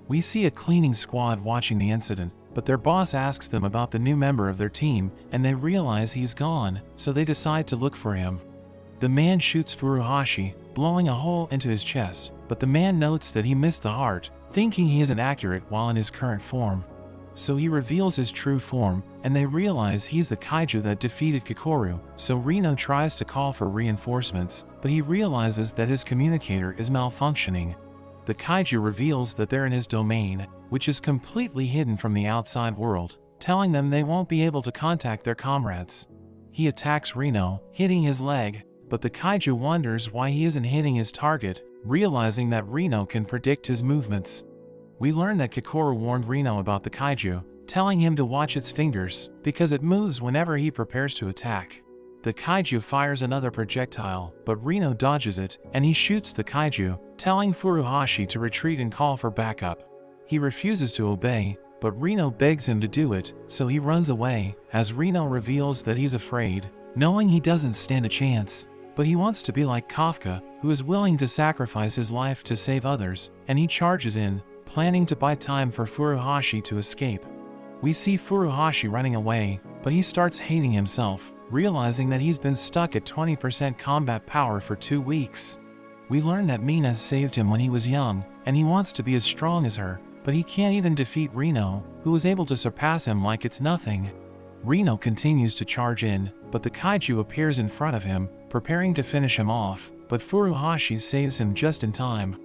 We see a cleaning squad watching the incident, but their boss asks them about the new member of their team, and they realize he's gone, so they decide to look for him. The man shoots Furuhashi, blowing a hole into his chest, but the man notes that he missed the heart, thinking he isn't accurate while in his current form. So he reveals his true form, and they realize he's the kaiju that defeated Kikoru, so Reno tries to call for reinforcements, but he realizes that his communicator is malfunctioning. The kaiju reveals that they're in his domain, which is completely hidden from the outside world, telling them they won't be able to contact their comrades. He attacks Reno, hitting his leg, but the kaiju wonders why he isn't hitting his target, realizing that Reno can predict his movements. We learn that Kikoru warned Reno about the kaiju, telling him to watch its fingers, because it moves whenever he prepares to attack. The kaiju fires another projectile, but Reno dodges it, and he shoots the kaiju, telling Furuhashi to retreat and call for backup. He refuses to obey, but Reno begs him to do it, so he runs away, as Reno reveals that he's afraid, knowing he doesn't stand a chance. But he wants to be like Kafka, who is willing to sacrifice his life to save others, and he charges in, planning to buy time for Furuhashi to escape. We see Furuhashi running away, but he starts hating himself, realizing that he's been stuck at 20% combat power for 2 weeks. We learn that Mina saved him when he was young, and he wants to be as strong as her, but he can't even defeat Reno, who was able to surpass him like it's nothing. Reno continues to charge in, but the kaiju appears in front of him, preparing to finish him off, but Furuhashi saves him just in time.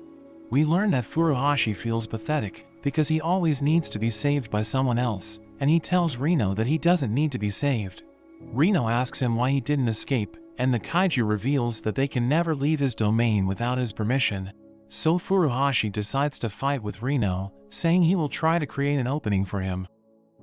We learn that Furuhashi feels pathetic, because he always needs to be saved by someone else, and he tells Reno that he doesn't need to be saved. Reno asks him why he didn't escape, and the kaiju reveals that they can never leave his domain without his permission. So Furuhashi decides to fight with Reno, saying he will try to create an opening for him.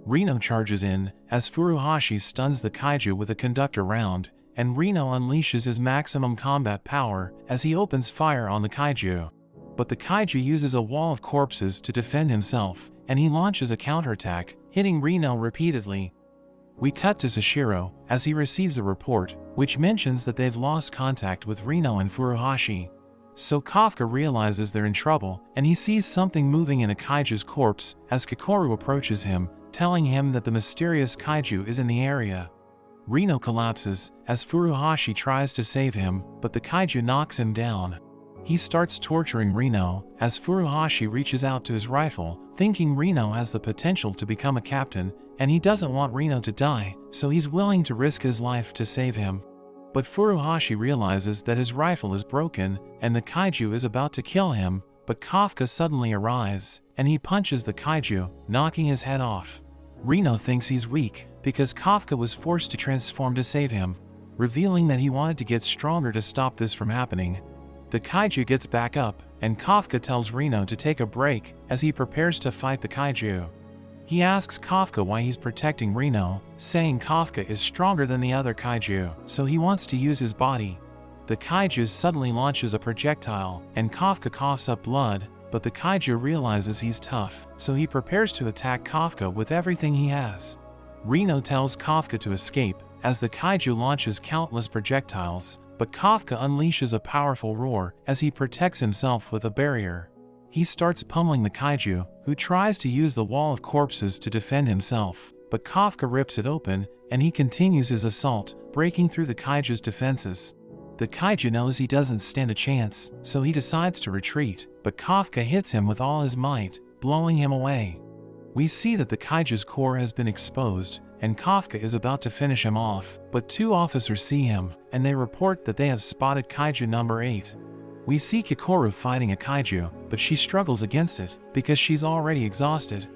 Reno charges in, as Furuhashi stuns the kaiju with a conductor round, and Reno unleashes his maximum combat power as he opens fire on the kaiju. But the kaiju uses a wall of corpses to defend himself, and he launches a counterattack, hitting Reno repeatedly. We cut to Sashiro, as he receives a report, which mentions that they've lost contact with Reno and Furuhashi. So Kafka realizes they're in trouble, and he sees something moving in a kaiju's corpse, as Kikoru approaches him, telling him that the mysterious kaiju is in the area. Reno collapses, as Furuhashi tries to save him, but the kaiju knocks him down. He starts torturing Reno, as Furuhashi reaches out to his rifle, thinking Reno has the potential to become a captain, and he doesn't want Reno to die, so he's willing to risk his life to save him. But Furuhashi realizes that his rifle is broken, and the kaiju is about to kill him, but Kafka suddenly arrives, and he punches the kaiju, knocking his head off. Reno thinks he's weak, because Kafka was forced to transform to save him, revealing that he wanted to get stronger to stop this from happening. The kaiju gets back up, and Kafka tells Reno to take a break as he prepares to fight the kaiju. He asks Kafka why he's protecting Reno, saying Kafka is stronger than the other kaiju, so he wants to use his body. The kaiju suddenly launches a projectile, and Kafka coughs up blood, but the kaiju realizes he's tough, so he prepares to attack Kafka with everything he has. Reno tells Kafka to escape, as the kaiju launches countless projectiles, but Kafka unleashes a powerful roar as he protects himself with a barrier. He starts pummeling the kaiju, who tries to use the wall of corpses to defend himself, but Kafka rips it open, and he continues his assault, breaking through the kaiju's defenses. The kaiju knows he doesn't stand a chance, so he decides to retreat, but Kafka hits him with all his might, blowing him away. We see that the kaiju's core has been exposed, and Kafka is about to finish him off, but two officers see him, and they report that they have spotted kaiju number 8. We see Kikoru fighting a kaiju, but she struggles against it, because she's already exhausted.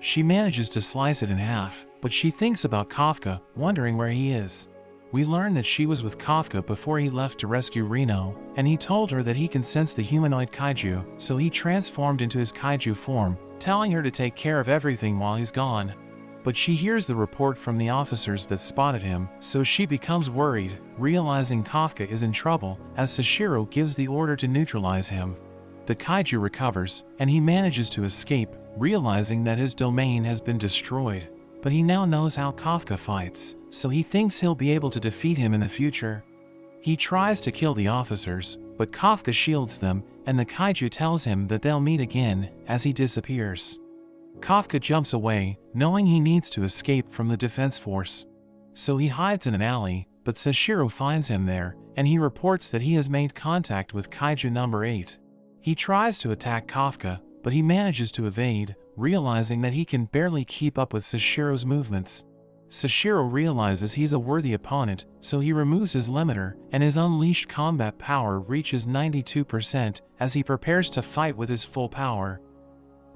She manages to slice it in half, but she thinks about Kafka, wondering where he is. We learn that she was with Kafka before he left to rescue Reno, and he told her that he can sense the humanoid kaiju, so he transformed into his kaiju form, telling her to take care of everything while he's gone. But she hears the report from the officers that spotted him, so she becomes worried, realizing Kafka is in trouble, as Sashiro gives the order to neutralize him. The kaiju recovers, and he manages to escape, realizing that his domain has been destroyed. But he now knows how Kafka fights, so he thinks he'll be able to defeat him in the future. He tries to kill the officers, but Kafka shields them, and the kaiju tells him that they'll meet again, as he disappears. Kafka jumps away, knowing he needs to escape from the defense force. So he hides in an alley, but Sashiro finds him there, and he reports that he has made contact with kaiju number 8. He tries to attack Kafka, but he manages to evade, realizing that he can barely keep up with Sashiro's movements. Sashiro realizes he's a worthy opponent, so he removes his limiter, and his unleashed combat power reaches 92% as he prepares to fight with his full power.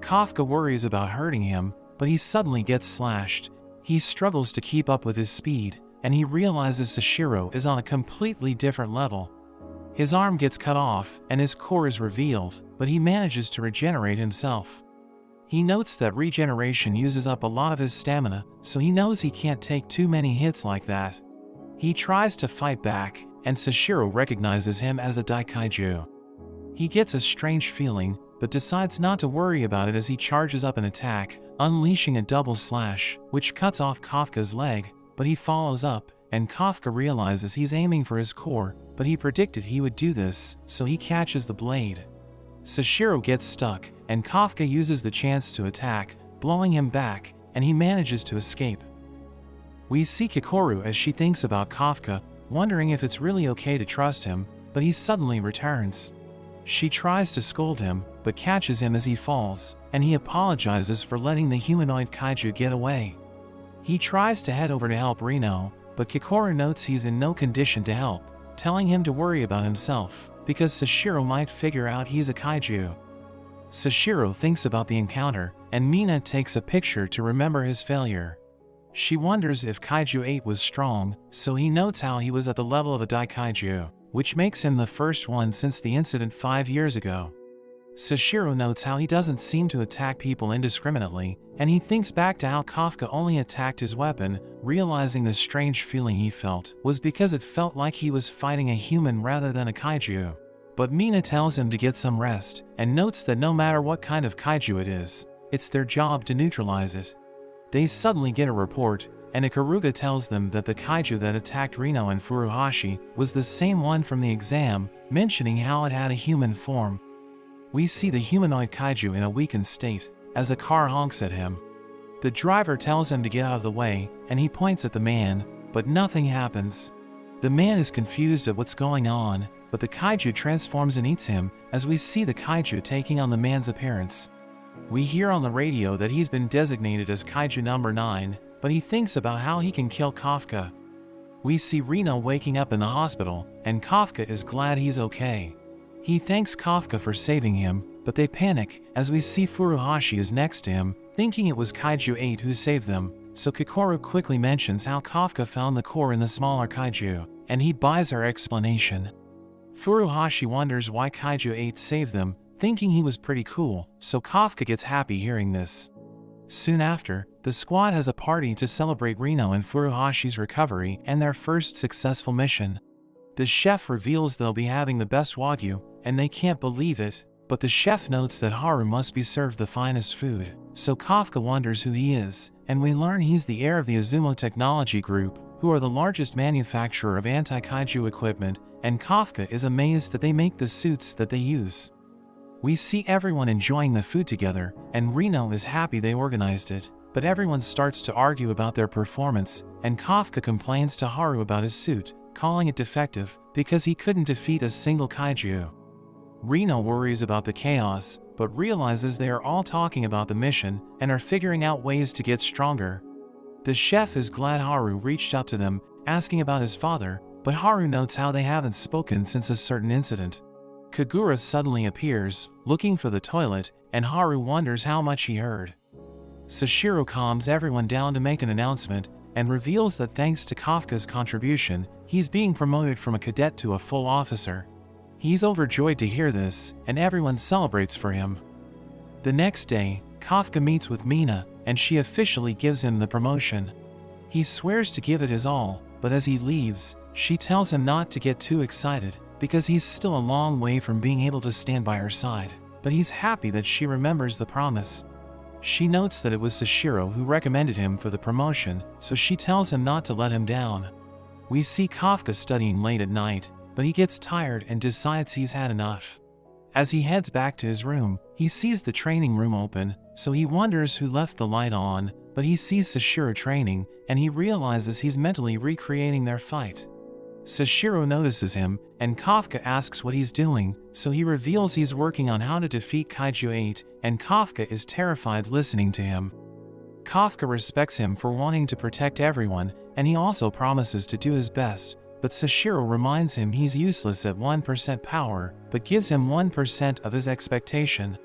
Kafka worries about hurting him, but he suddenly gets slashed. He struggles to keep up with his speed, and he realizes Sashiro is on a completely different level. His arm gets cut off, and his core is revealed, but he manages to regenerate himself. He notes that regeneration uses up a lot of his stamina, so he knows he can't take too many hits like that. He tries to fight back, and Sashiro recognizes him as a Daikaiju. He gets a strange feeling, but decides not to worry about it as he charges up an attack, unleashing a double slash, which cuts off Kafka's leg, but he follows up, and Kafka realizes he's aiming for his core, but he predicted he would do this, so he catches the blade. Sashiro gets stuck, and Kafka uses the chance to attack, blowing him back, and he manages to escape. We see Kikoru as she thinks about Kafka, wondering if it's really okay to trust him, but he suddenly returns. She tries to scold him, but catches him as he falls, and he apologizes for letting the humanoid kaiju get away. He tries to head over to help Reno, but Kikoru notes he's in no condition to help, telling him to worry about himself, because Sashiro might figure out he's a kaiju. Sashiro thinks about the encounter, and Mina takes a picture to remember his failure. She wonders if Kaiju 8 was strong, so he notes how he was at the level of a Daikaiju, which makes him the first one since the incident 5 years ago. Sashiro notes how he doesn't seem to attack people indiscriminately, and he thinks back to how Kafka only attacked his weapon, realizing the strange feeling he felt was because it felt like he was fighting a human rather than a kaiju. But Mina tells him to get some rest, and notes that no matter what kind of kaiju it is, it's their job to neutralize it. They suddenly get a report, and Ikaruga tells them that the kaiju that attacked Reno and Furuhashi was the same one from the exam, mentioning how it had a human form. We see the humanoid kaiju in a weakened state, as a car honks at him. The driver tells him to get out of the way, and he points at the man, but nothing happens. The man is confused at what's going on, but the kaiju transforms and eats him, as we see the kaiju taking on the man's appearance. We hear on the radio that he's been designated as kaiju number 9, but he thinks about how he can kill Kafka. We see Reno waking up in the hospital, and Kafka is glad he's okay. He thanks Kafka for saving him, but they panic as we see Furuhashi is next to him, thinking it was Kaiju 8 who saved them, so Kikoru quickly mentions how Kafka found the core in the smaller kaiju, and he buys her explanation. Furuhashi wonders why Kaiju 8 saved them, thinking he was pretty cool, so Kafka gets happy hearing this. Soon after, the squad has a party to celebrate Reno and Furuhashi's recovery and their first successful mission. The chef reveals they'll be having the best wagyu, and they can't believe it, but the chef notes that Haru must be served the finest food, so Kafka wonders who he is, and we learn he's the heir of the Izumo Technology Group, who are the largest manufacturer of anti-kaiju equipment, and Kafka is amazed that they make the suits that they use. We see everyone enjoying the food together, and Reno is happy they organized it, but everyone starts to argue about their performance, and Kafka complains to Haru about his suit, calling it defective because he couldn't defeat a single kaiju. Reno worries about the chaos, but realizes they are all talking about the mission and are figuring out ways to get stronger. The chef is glad Haru reached out to them, asking about his father, but Haru notes how they haven't spoken since a certain incident. Kagura suddenly appears, looking for the toilet, and Haru wonders how much he heard. Sashiro calms everyone down to make an announcement, and reveals that thanks to Kafka's contribution, he's being promoted from a cadet to a full officer. He's overjoyed to hear this, and everyone celebrates for him. The next day, Kafka meets with Mina, and she officially gives him the promotion. He swears to give it his all, but as he leaves, she tells him not to get too excited, because he's still a long way from being able to stand by her side, but he's happy that she remembers the promise. She notes that it was Sashiro who recommended him for the promotion, so she tells him not to let him down. We see Kafka studying late at night, but he gets tired and decides he's had enough. As he heads back to his room, he sees the training room open, so he wonders who left the light on, but he sees Sashiro training, and he realizes he's mentally recreating their fight. Sashiro notices him, and Kafka asks what he's doing, so he reveals he's working on how to defeat Kyju 8, and Kafka is terrified listening to him. Kafka respects him for wanting to protect everyone, and he also promises to do his best, but Sashiro reminds him he's useless at 1% power, but gives him 1% of his expectation.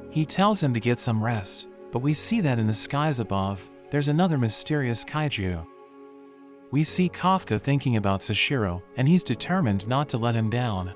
He tells him to get some rest, but we see that in the skies above, there's another mysterious kaiju. We see Kafka thinking about Sashiro, and he's determined not to let him down.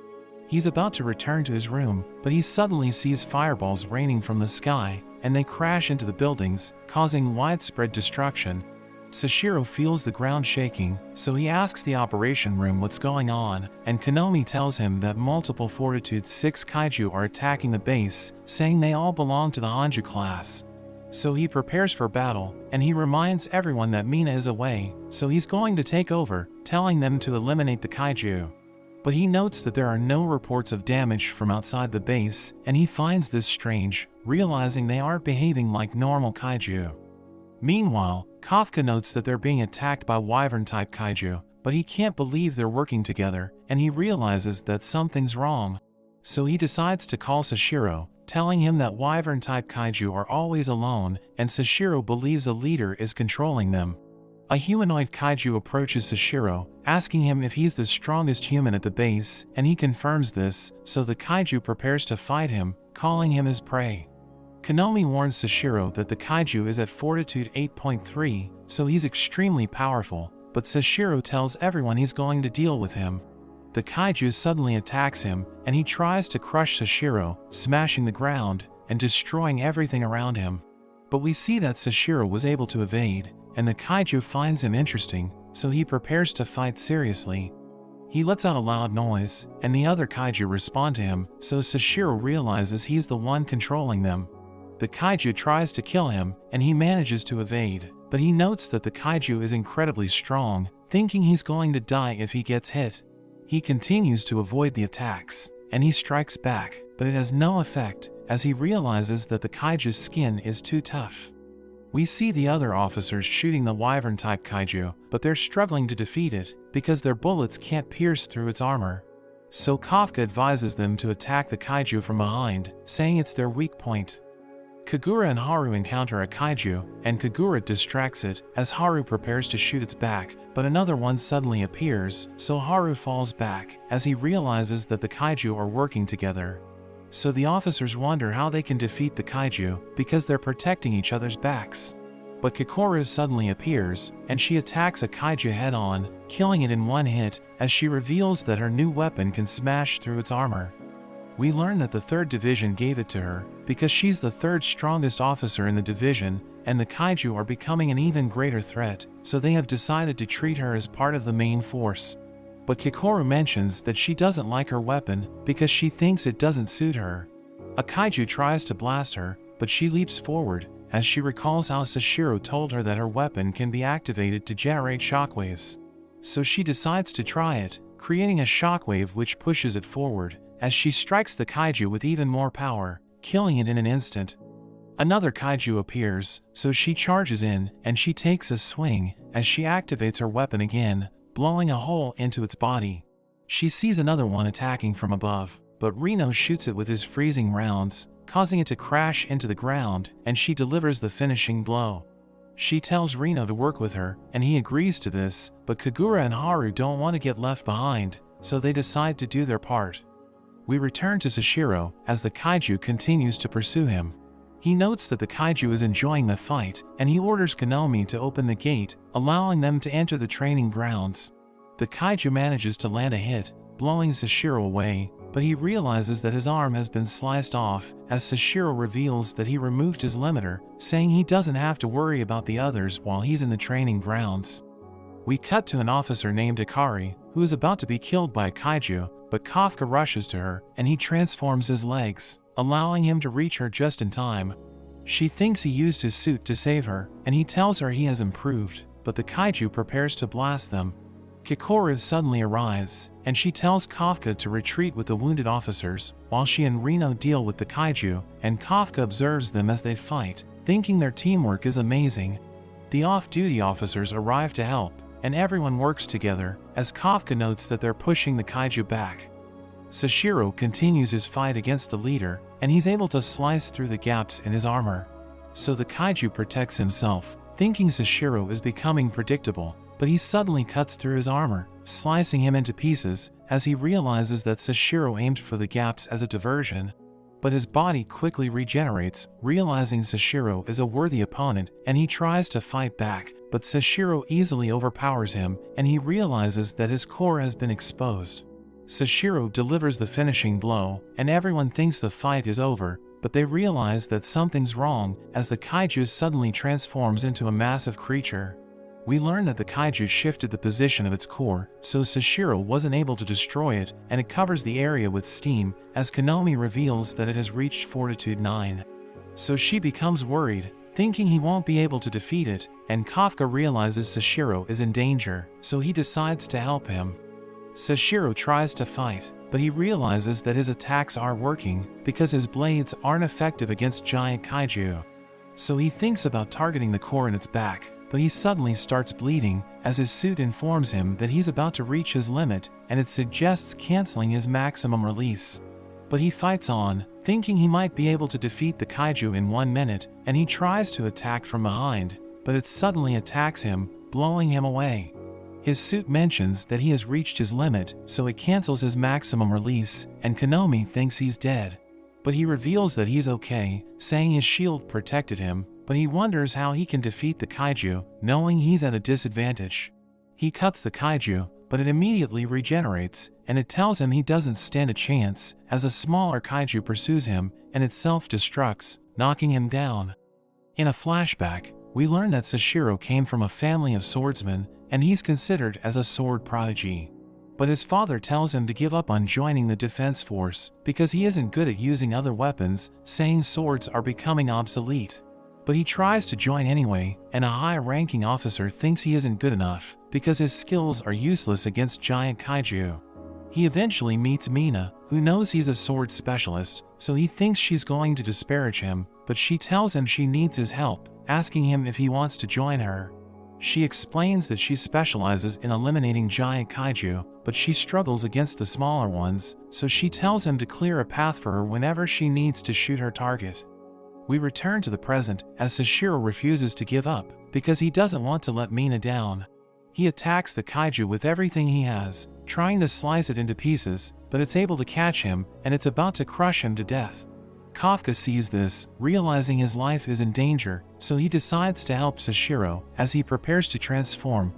He's about to return to his room, but he suddenly sees fireballs raining from the sky, and they crash into the buildings, causing widespread destruction. Sashiro feels the ground shaking, so he asks the operation room what's going on, and Konomi tells him that multiple Fortitude 6 kaiju are attacking the base, saying they all belong to the Hanju class. So he prepares for battle, and he reminds everyone that Mina is away, so he's going to take over, telling them to eliminate the kaiju. But he notes that there are no reports of damage from outside the base, and he finds this strange, realizing they aren't behaving like normal kaiju. Meanwhile, Kafka notes that they're being attacked by wyvern-type kaiju, but he can't believe they're working together, and he realizes that something's wrong. So he decides to call Sashiro, telling him that wyvern-type kaiju are always alone, and Sashiro believes a leader is controlling them. A humanoid kaiju approaches Sashiro, asking him if he's the strongest human at the base, and he confirms this, so the kaiju prepares to fight him, calling him his prey. Konomi warns Sashiro that the kaiju is at Fortitude 8.3, so he's extremely powerful, but Sashiro tells everyone he's going to deal with him. The kaiju suddenly attacks him, and he tries to crush Sashiro, smashing the ground and destroying everything around him. But we see that Sashiro was able to evade, and the kaiju finds him interesting, so he prepares to fight seriously. He lets out a loud noise, and the other kaiju respond to him, so Sashiro realizes he's the one controlling them. The kaiju tries to kill him, and he manages to evade, but he notes that the kaiju is incredibly strong, thinking he's going to die if he gets hit. He continues to avoid the attacks, and he strikes back, but it has no effect, as he realizes that the kaiju's skin is too tough. We see the other officers shooting the wyvern-type kaiju, but they're struggling to defeat it, because their bullets can't pierce through its armor. So Kafka advises them to attack the kaiju from behind, saying it's their weak point. Kagura and Haru encounter a kaiju, and Kagura distracts it, as Haru prepares to shoot its back, but another one suddenly appears, so Haru falls back, as he realizes that the kaiju are working together. So the officers wonder how they can defeat the kaiju, because they're protecting each other's backs. But Kokora suddenly appears, and she attacks a kaiju head-on, killing it in one hit, as she reveals that her new weapon can smash through its armor. We learn that the 3rd Division gave it to her, because she's the 3rd strongest officer in the division, and the kaiju are becoming an even greater threat, so they have decided to treat her as part of the main force. But Kikoru mentions that she doesn't like her weapon, because she thinks it doesn't suit her. A kaiju tries to blast her, but she leaps forward, as she recalls how Sashiro told her that her weapon can be activated to generate shockwaves. So she decides to try it, creating a shockwave which pushes it forward, as she strikes the kaiju with even more power, killing it in an instant. Another kaiju appears, so she charges in, and she takes a swing as she activates her weapon again, blowing a hole into its body. She sees another one attacking from above, but Reno shoots it with his freezing rounds, causing it to crash into the ground, and she delivers the finishing blow. She tells Reno to work with her, and he agrees to this, but Kagura and Haru don't want to get left behind, so they decide to do their part. We return to Sashiro as the kaiju continues to pursue him. He notes that the kaiju is enjoying the fight, and he orders Konomi to open the gate, allowing them to enter the training grounds. The kaiju manages to land a hit, blowing Sashiro away, but he realizes that his arm has been sliced off as Sashiro reveals that he removed his limiter, saying he doesn't have to worry about the others while he's in the training grounds. We cut to an officer named Ikari, who is about to be killed by a kaiju, but Kafka rushes to her and he transforms his legs, allowing him to reach her just in time. She thinks he used his suit to save her, and he tells her he has improved, but the kaiju prepares to blast them. Kikoru suddenly arrives, and she tells Kafka to retreat with the wounded officers, while she and Reno deal with the kaiju, and Kafka observes them as they fight, thinking their teamwork is amazing. The off-duty officers arrive to help, and everyone works together, as Kafka notes that they're pushing the kaiju back. Sashiro continues his fight against the leader, and he's able to slice through the gaps in his armor. So the kaiju protects himself, thinking Sashiro is becoming predictable, but he suddenly cuts through his armor, slicing him into pieces, as he realizes that Sashiro aimed for the gaps as a diversion. But his body quickly regenerates, realizing Sashiro is a worthy opponent, and he tries to fight back, but Sashiro easily overpowers him, and he realizes that his core has been exposed. Sashiro delivers the finishing blow, and everyone thinks the fight is over, but they realize that something's wrong as the kaiju suddenly transforms into a massive creature. We learn that the kaiju shifted the position of its core, so Sashiro wasn't able to destroy it, and it covers the area with steam, as Konomi reveals that it has reached Fortitude 9. So she becomes worried, thinking he won't be able to defeat it, and Kafka realizes Sashiro is in danger, so he decides to help him. Sashiro tries to fight, but he realizes that his attacks are working because his blades aren't effective against giant kaiju. So he thinks about targeting the core in its back, but he suddenly starts bleeding as his suit informs him that he's about to reach his limit, and it suggests canceling his maximum release. But he fights on, thinking he might be able to defeat the kaiju in 1 minute, and he tries to attack from behind, but it suddenly attacks him, blowing him away. His suit mentions that he has reached his limit, so it cancels his maximum release, and Konomi thinks he's dead. But he reveals that he's okay, saying his shield protected him, but he wonders how he can defeat the kaiju, knowing he's at a disadvantage. He cuts the kaiju, but it immediately regenerates, and it tells him he doesn't stand a chance, as a smaller kaiju pursues him, and it self-destructs, knocking him down. In a flashback, we learn that Sashiro came from a family of swordsmen, and he's considered as a sword prodigy. But his father tells him to give up on joining the defense force, because he isn't good at using other weapons, saying swords are becoming obsolete. But he tries to join anyway, and a high-ranking officer thinks he isn't good enough, because his skills are useless against giant kaiju. He eventually meets Mina, who knows he's a sword specialist, so he thinks she's going to disparage him, but she tells him she needs his help, asking him if he wants to join her. She explains that she specializes in eliminating giant kaiju, but she struggles against the smaller ones, so she tells him to clear a path for her whenever she needs to shoot her target. We return to the present as Sashiro refuses to give up, because he doesn't want to let Mina down. He attacks the kaiju with everything he has, trying to slice it into pieces, but it's able to catch him, and it's about to crush him to death. Kafka sees this, realizing his life is in danger, so he decides to help Sashiro as he prepares to transform.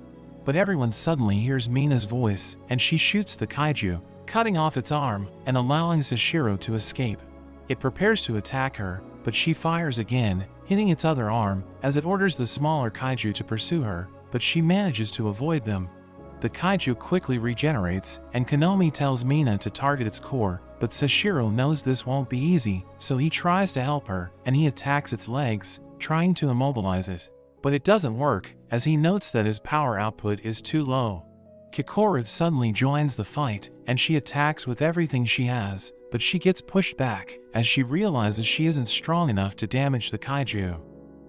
But everyone suddenly hears Mina's voice, and she shoots the kaiju, cutting off its arm and allowing Sashiro to escape. It prepares to attack her, but she fires again, hitting its other arm as it orders the smaller kaiju to pursue her, but she manages to avoid them. The kaiju quickly regenerates, and Konomi tells Mina to target its core, but Sashiro knows this won't be easy, so he tries to help her, and he attacks its legs, trying to immobilize it. But it doesn't work, as he notes that his power output is too low. Kikoru suddenly joins the fight, and she attacks with everything she has, but she gets pushed back as she realizes she isn't strong enough to damage the kaiju.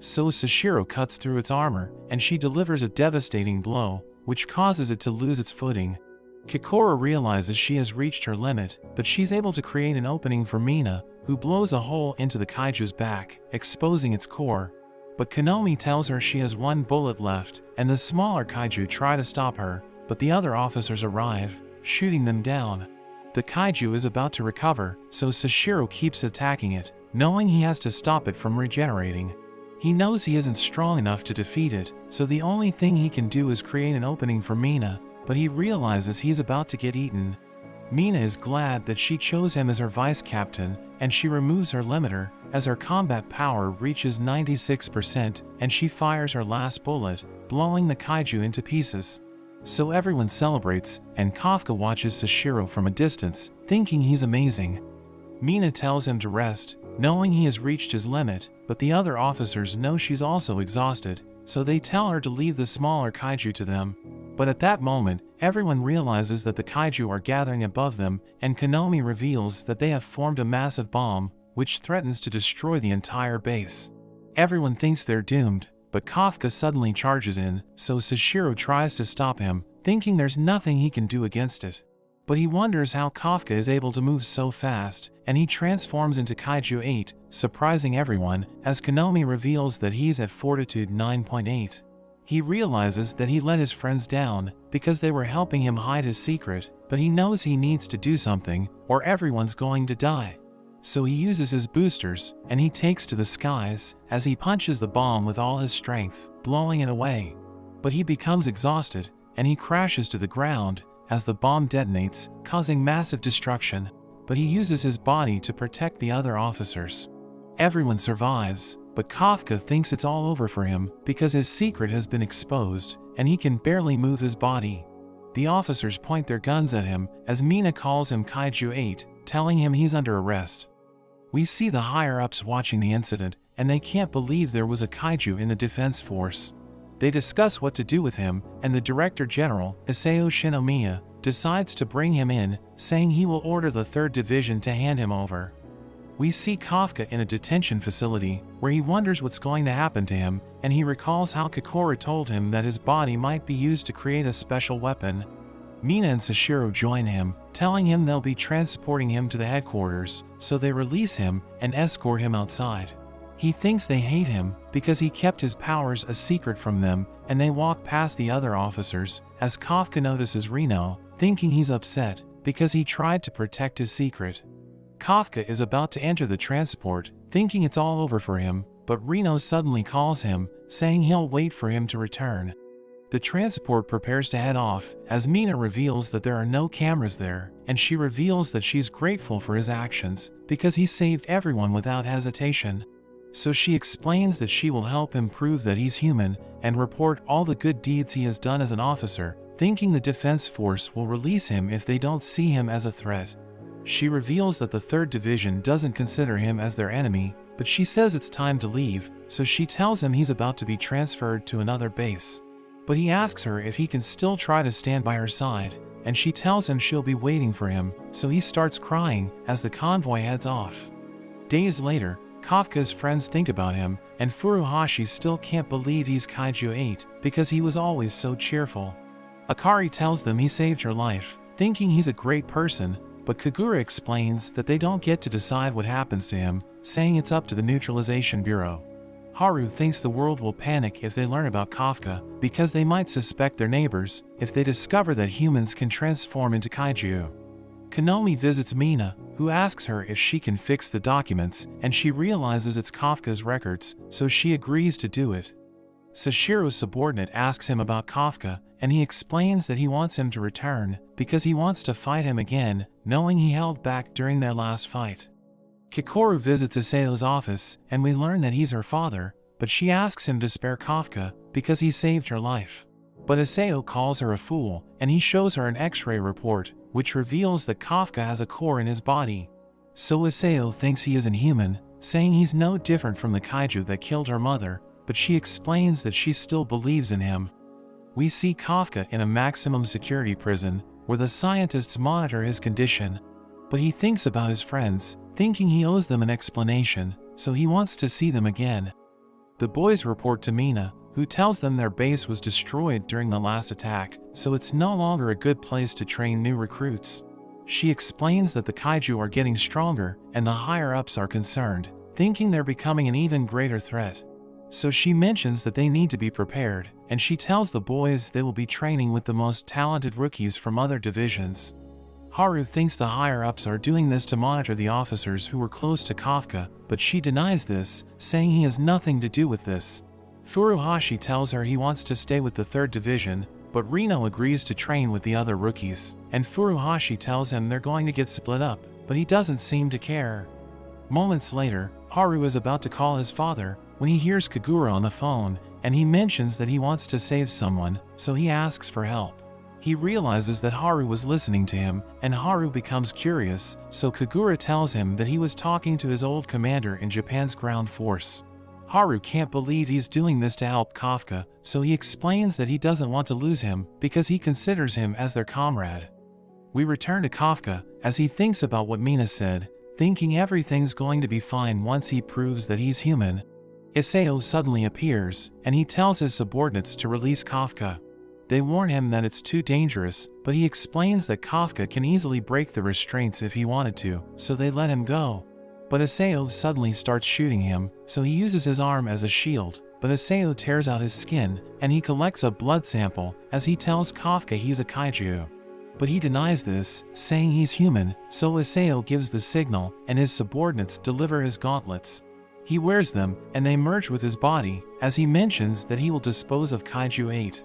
So Sashiro cuts through its armor, and she delivers a devastating blow, which causes it to lose its footing. Kikora realizes she has reached her limit, but she's able to create an opening for Mina, who blows a hole into the kaiju's back, exposing its core. But Konomi tells her she has one bullet left, and the smaller kaiju try to stop her, but the other officers arrive, shooting them down. The kaiju is about to recover, so Sashiro keeps attacking it, knowing he has to stop it from regenerating. He knows he isn't strong enough to defeat it, so the only thing he can do is create an opening for Mina, but he realizes he's about to get eaten. Mina is glad that she chose him as her vice captain, and she removes her limiter as her combat power reaches 96%, and she fires her last bullet, blowing the kaiju into pieces. So everyone celebrates, and Kafka watches Sashiro from a distance, thinking he's amazing. Mina tells him to rest, knowing he has reached his limit, but the other officers know she's also exhausted, so they tell her to leave the smaller kaiju to them. But at that moment, everyone realizes that the kaiju are gathering above them, and Konomi reveals that they have formed a massive bomb, which threatens to destroy the entire base. Everyone thinks they're doomed, but Kafka suddenly charges in, so Sashiro tries to stop him, thinking there's nothing he can do against it. But he wonders how Kafka is able to move so fast, and he transforms into Kaiju 8, surprising everyone, as Konomi reveals that he's at Fortitude 9.8. He realizes that he let his friends down, because they were helping him hide his secret, but he knows he needs to do something, or everyone's going to die. So he uses his boosters, and he takes to the skies, as he punches the bomb with all his strength, blowing it away. But he becomes exhausted, and he crashes to the ground, as the bomb detonates, causing massive destruction, but he uses his body to protect the other officers. Everyone survives, but Kafka thinks it's all over for him because his secret has been exposed, and he can barely move his body. The officers point their guns at him as Mina calls him Kaiju 8, telling him he's under arrest. We see the higher-ups watching the incident, and they can't believe there was a kaiju in the defense force. They discuss what to do with him, and the Director General, Isao Shinomiya, decides to bring him in, saying he will order the 3rd Division to hand him over. We see Kafka in a detention facility, where he wonders what's going to happen to him, and he recalls how Kokora told him that his body might be used to create a special weapon. Mina and Sashiro join him, telling him they'll be transporting him to the headquarters, so they release him and escort him outside. He thinks they hate him because he kept his powers a secret from them, and they walk past the other officers, as Kafka notices Reno, thinking he's upset because he tried to protect his secret. Kafka is about to enter the transport, thinking it's all over for him, but Reno suddenly calls him, saying he'll wait for him to return. The transport prepares to head off, as Mina reveals that there are no cameras there, and she reveals that she's grateful for his actions, because he saved everyone without hesitation. So she explains that she will help him prove that he's human, and report all the good deeds he has done as an officer, thinking the defense force will release him if they don't see him as a threat. She reveals that the 3rd Division doesn't consider him as their enemy, but she says it's time to leave, so she tells him he's about to be transferred to another base. But he asks her if he can still try to stand by her side, and she tells him she'll be waiting for him, so he starts crying as the convoy heads off. Days later, Kafka's friends think about him, and Furuhashi still can't believe he's Kaiju 8 because he was always so cheerful. Akari tells them he saved her life, thinking he's a great person, but Kagura explains that they don't get to decide what happens to him, saying it's up to the Neutralization Bureau. Haru thinks the world will panic if they learn about Kafka, because they might suspect their neighbors if they discover that humans can transform into kaiju. Konomi visits Mina, who asks her if she can fix the documents, and she realizes it's Kafka's records, so she agrees to do it. Sashiro's subordinate asks him about Kafka, and he explains that he wants him to return because he wants to fight him again, knowing he held back during their last fight. Kikoru visits Isao's office, and we learn that he's her father, but she asks him to spare Kafka because he saved her life. But Isao calls her a fool, and he shows her an X-ray report, which reveals that Kafka has a core in his body. So Isao thinks he isn't human, saying he's no different from the kaiju that killed her mother, but she explains that she still believes in him. We see Kafka in a maximum security prison, where the scientists monitor his condition. But he thinks about his friends, thinking he owes them an explanation, so he wants to see them again. The boys report to Mina, who tells them their base was destroyed during the last attack, so it's no longer a good place to train new recruits. She explains that the kaiju are getting stronger, and the higher-ups are concerned, thinking they're becoming an even greater threat. So she mentions that they need to be prepared, and she tells the boys they will be training with the most talented rookies from other divisions. Haru thinks the higher-ups are doing this to monitor the officers who were close to Kafka, but she denies this, saying he has nothing to do with this. Furuhashi tells her he wants to stay with the 3rd Division, but Reno agrees to train with the other rookies, and Furuhashi tells him they're going to get split up, but he doesn't seem to care. Moments later, Haru is about to call his father when he hears Kagura on the phone, and he mentions that he wants to save someone, so he asks for help. He realizes that Haru was listening to him, and Haru becomes curious, so Kagura tells him that he was talking to his old commander in Japan's ground force. Haru can't believe he's doing this to help Kafka, so he explains that he doesn't want to lose him because he considers him as their comrade. We return to Kafka as he thinks about what Mina said, thinking everything's going to be fine once he proves that he's human. Isao suddenly appears, and he tells his subordinates to release Kafka. They warn him that it's too dangerous, but he explains that Kafka can easily break the restraints if he wanted to, so they let him go. But Isao suddenly starts shooting him, so he uses his arm as a shield, but Isao tears out his skin, and he collects a blood sample as he tells Kafka he's a kaiju. But he denies this, saying he's human, so Isao gives the signal, and his subordinates deliver his gauntlets. He wears them, and they merge with his body, as he mentions that he will dispose of Kyju 8.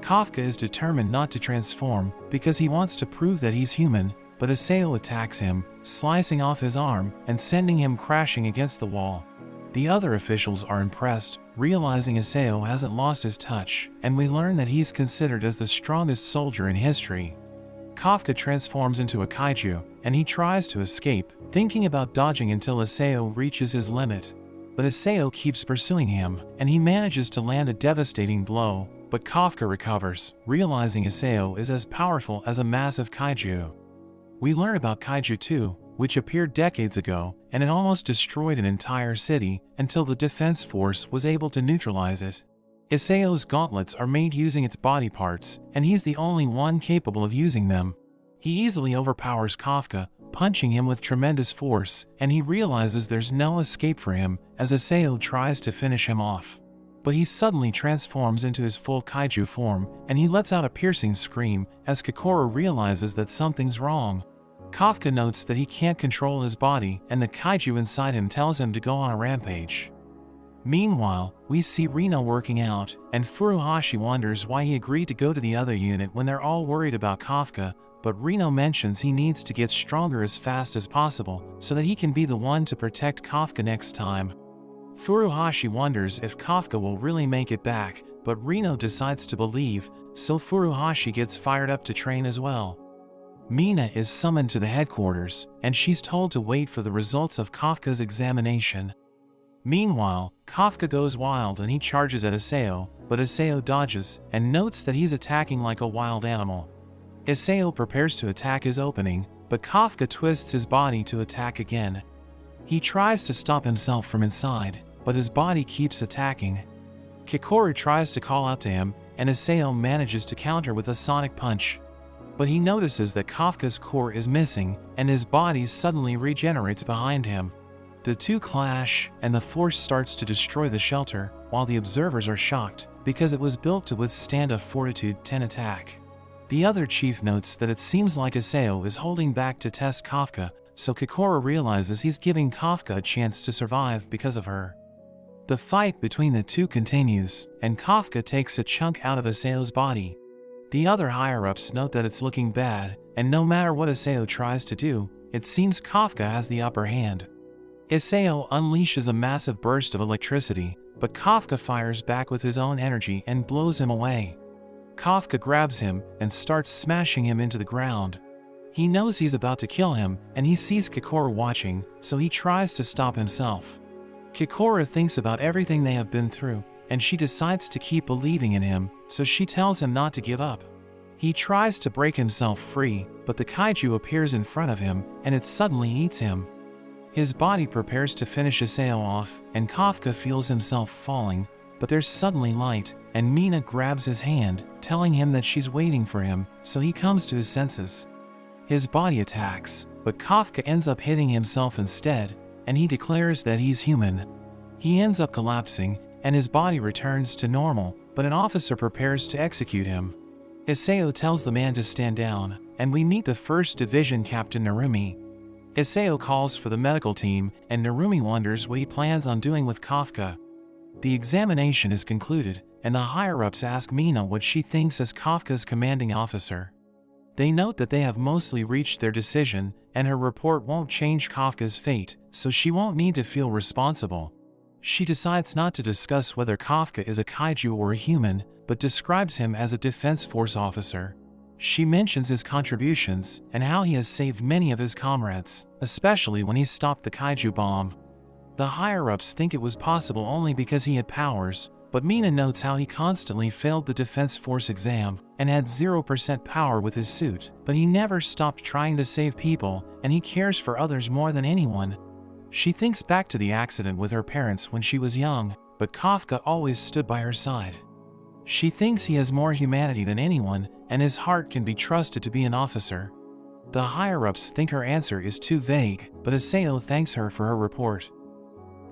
Kafka is determined not to transform, because he wants to prove that he's human, but Isao attacks him, slicing off his arm and sending him crashing against the wall. The other officials are impressed, realizing Isao hasn't lost his touch, and we learn that he's considered as the strongest soldier in history. Kafka transforms into a kaiju, and he tries to escape, thinking about dodging until Isao reaches his limit. But Isao keeps pursuing him, and he manages to land a devastating blow, but Kafka recovers, realizing Isao is as powerful as a massive kaiju. We learn about Kaiju 2, which appeared decades ago, and it almost destroyed an entire city until the defense force was able to neutralize it. Isao's gauntlets are made using its body parts, and he's the only one capable of using them. He easily overpowers Kafka, punching him with tremendous force, and he realizes there's no escape for him as Isao tries to finish him off. But he suddenly transforms into his full kaiju form, and he lets out a piercing scream as Kokoro realizes that something's wrong. Kafka notes that he can't control his body, and the kaiju inside him tells him to go on a rampage. Meanwhile, we see Reno working out, and Furuhashi wonders why he agreed to go to the other unit when they're all worried about Kafka, but Reno mentions he needs to get stronger as fast as possible so that he can be the one to protect Kafka next time. Furuhashi wonders if Kafka will really make it back, but Reno decides to believe, so Furuhashi gets fired up to train as well. Mina is summoned to the headquarters, and she's told to wait for the results of Kafka's examination. Meanwhile, Kafka goes wild and he charges at Isao, but Isao dodges and notes that he's attacking like a wild animal. Isao prepares to attack his opening, but Kafka twists his body to attack again. He tries to stop himself from inside, but his body keeps attacking. Kikoru tries to call out to him, and Isao manages to counter with a sonic punch. But he notices that Kafka's core is missing, and his body suddenly regenerates behind him. The two clash, and the force starts to destroy the shelter, while the observers are shocked, because it was built to withstand a Fortitude 10 attack. The other chief notes that it seems like Isao is holding back to test Kafka, so Kokoro realizes he's giving Kafka a chance to survive because of her. The fight between the two continues, and Kafka takes a chunk out of Isao's body. The other higher-ups note that it's looking bad, and no matter what Isao tries to do, it seems Kafka has the upper hand. Isao unleashes a massive burst of electricity, but Kafka fires back with his own energy and blows him away. Kafka grabs him and starts smashing him into the ground. He knows he's about to kill him, and he sees Kokoro watching, so he tries to stop himself. Kokoro thinks about everything they have been through, and she decides to keep believing in him, so she tells him not to give up. He tries to break himself free, but the kaiju appears in front of him, and it suddenly eats him. His body prepares to finish Isao off, and Kafka feels himself falling, but there's suddenly light, and Mina grabs his hand, telling him that she's waiting for him, so he comes to his senses. His body attacks, but Kafka ends up hitting himself instead, and he declares that he's human. He ends up collapsing, and his body returns to normal, but an officer prepares to execute him. Isao tells the man to stand down, and we meet the 1st Division Captain Narumi. Isao calls for the medical team, and Narumi wonders what he plans on doing with Kafka. The examination is concluded, and the higher-ups ask Mina what she thinks as Kafka's commanding officer. They note that they have mostly reached their decision, and her report won't change Kafka's fate, so she won't need to feel responsible. She decides not to discuss whether Kafka is a kaiju or a human, but describes him as a Defense Force officer. She mentions his contributions and how he has saved many of his comrades, especially when he stopped the kaiju bomb. The higher-ups think it was possible only because he had powers, but Mina notes how he constantly failed the Defense Force exam and had 0% power with his suit, but he never stopped trying to save people, and he cares for others more than anyone. She thinks back to the accident with her parents when she was young, but Kafka always stood by her side. She thinks he has more humanity than anyone, and his heart can be trusted to be an officer. The higher-ups think her answer is too vague, but Isao thanks her for her report.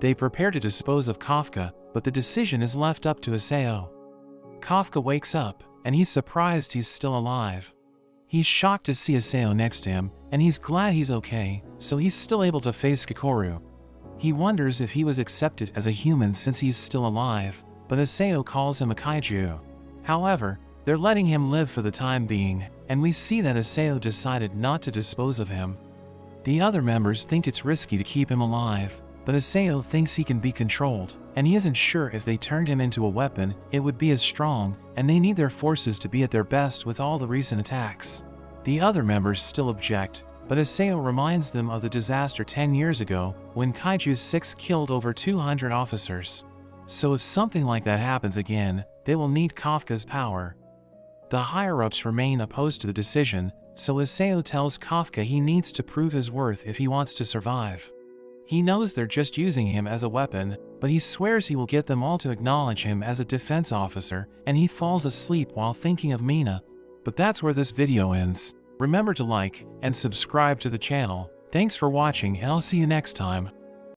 They prepare to dispose of Kafka, but the decision is left up to Isao. Kafka wakes up, and he's surprised he's still alive. He's shocked to see Isao next to him, and he's glad he's okay, so he's still able to face Kikoru. He wonders if he was accepted as a human since he's still alive, but Isao calls him a kyju. However, they're letting him live for the time being, and we see that Isao decided not to dispose of him. The other members think it's risky to keep him alive, but Isao thinks he can be controlled, and he isn't sure if they turned him into a weapon, it would be as strong, and they need their forces to be at their best with all the recent attacks. The other members still object, but Isao reminds them of the disaster 10 years ago, when Kaiju 6 killed over 200 officers. So if something like that happens again, they will need Kafka's power. The higher-ups remain opposed to the decision, so Isao tells Kafka he needs to prove his worth if he wants to survive. He knows they're just using him as a weapon, but he swears he will get them all to acknowledge him as a defense officer, and he falls asleep while thinking of Mina. But that's where this video ends. Remember to like and subscribe to the channel. Thanks for watching, and I'll see you next time.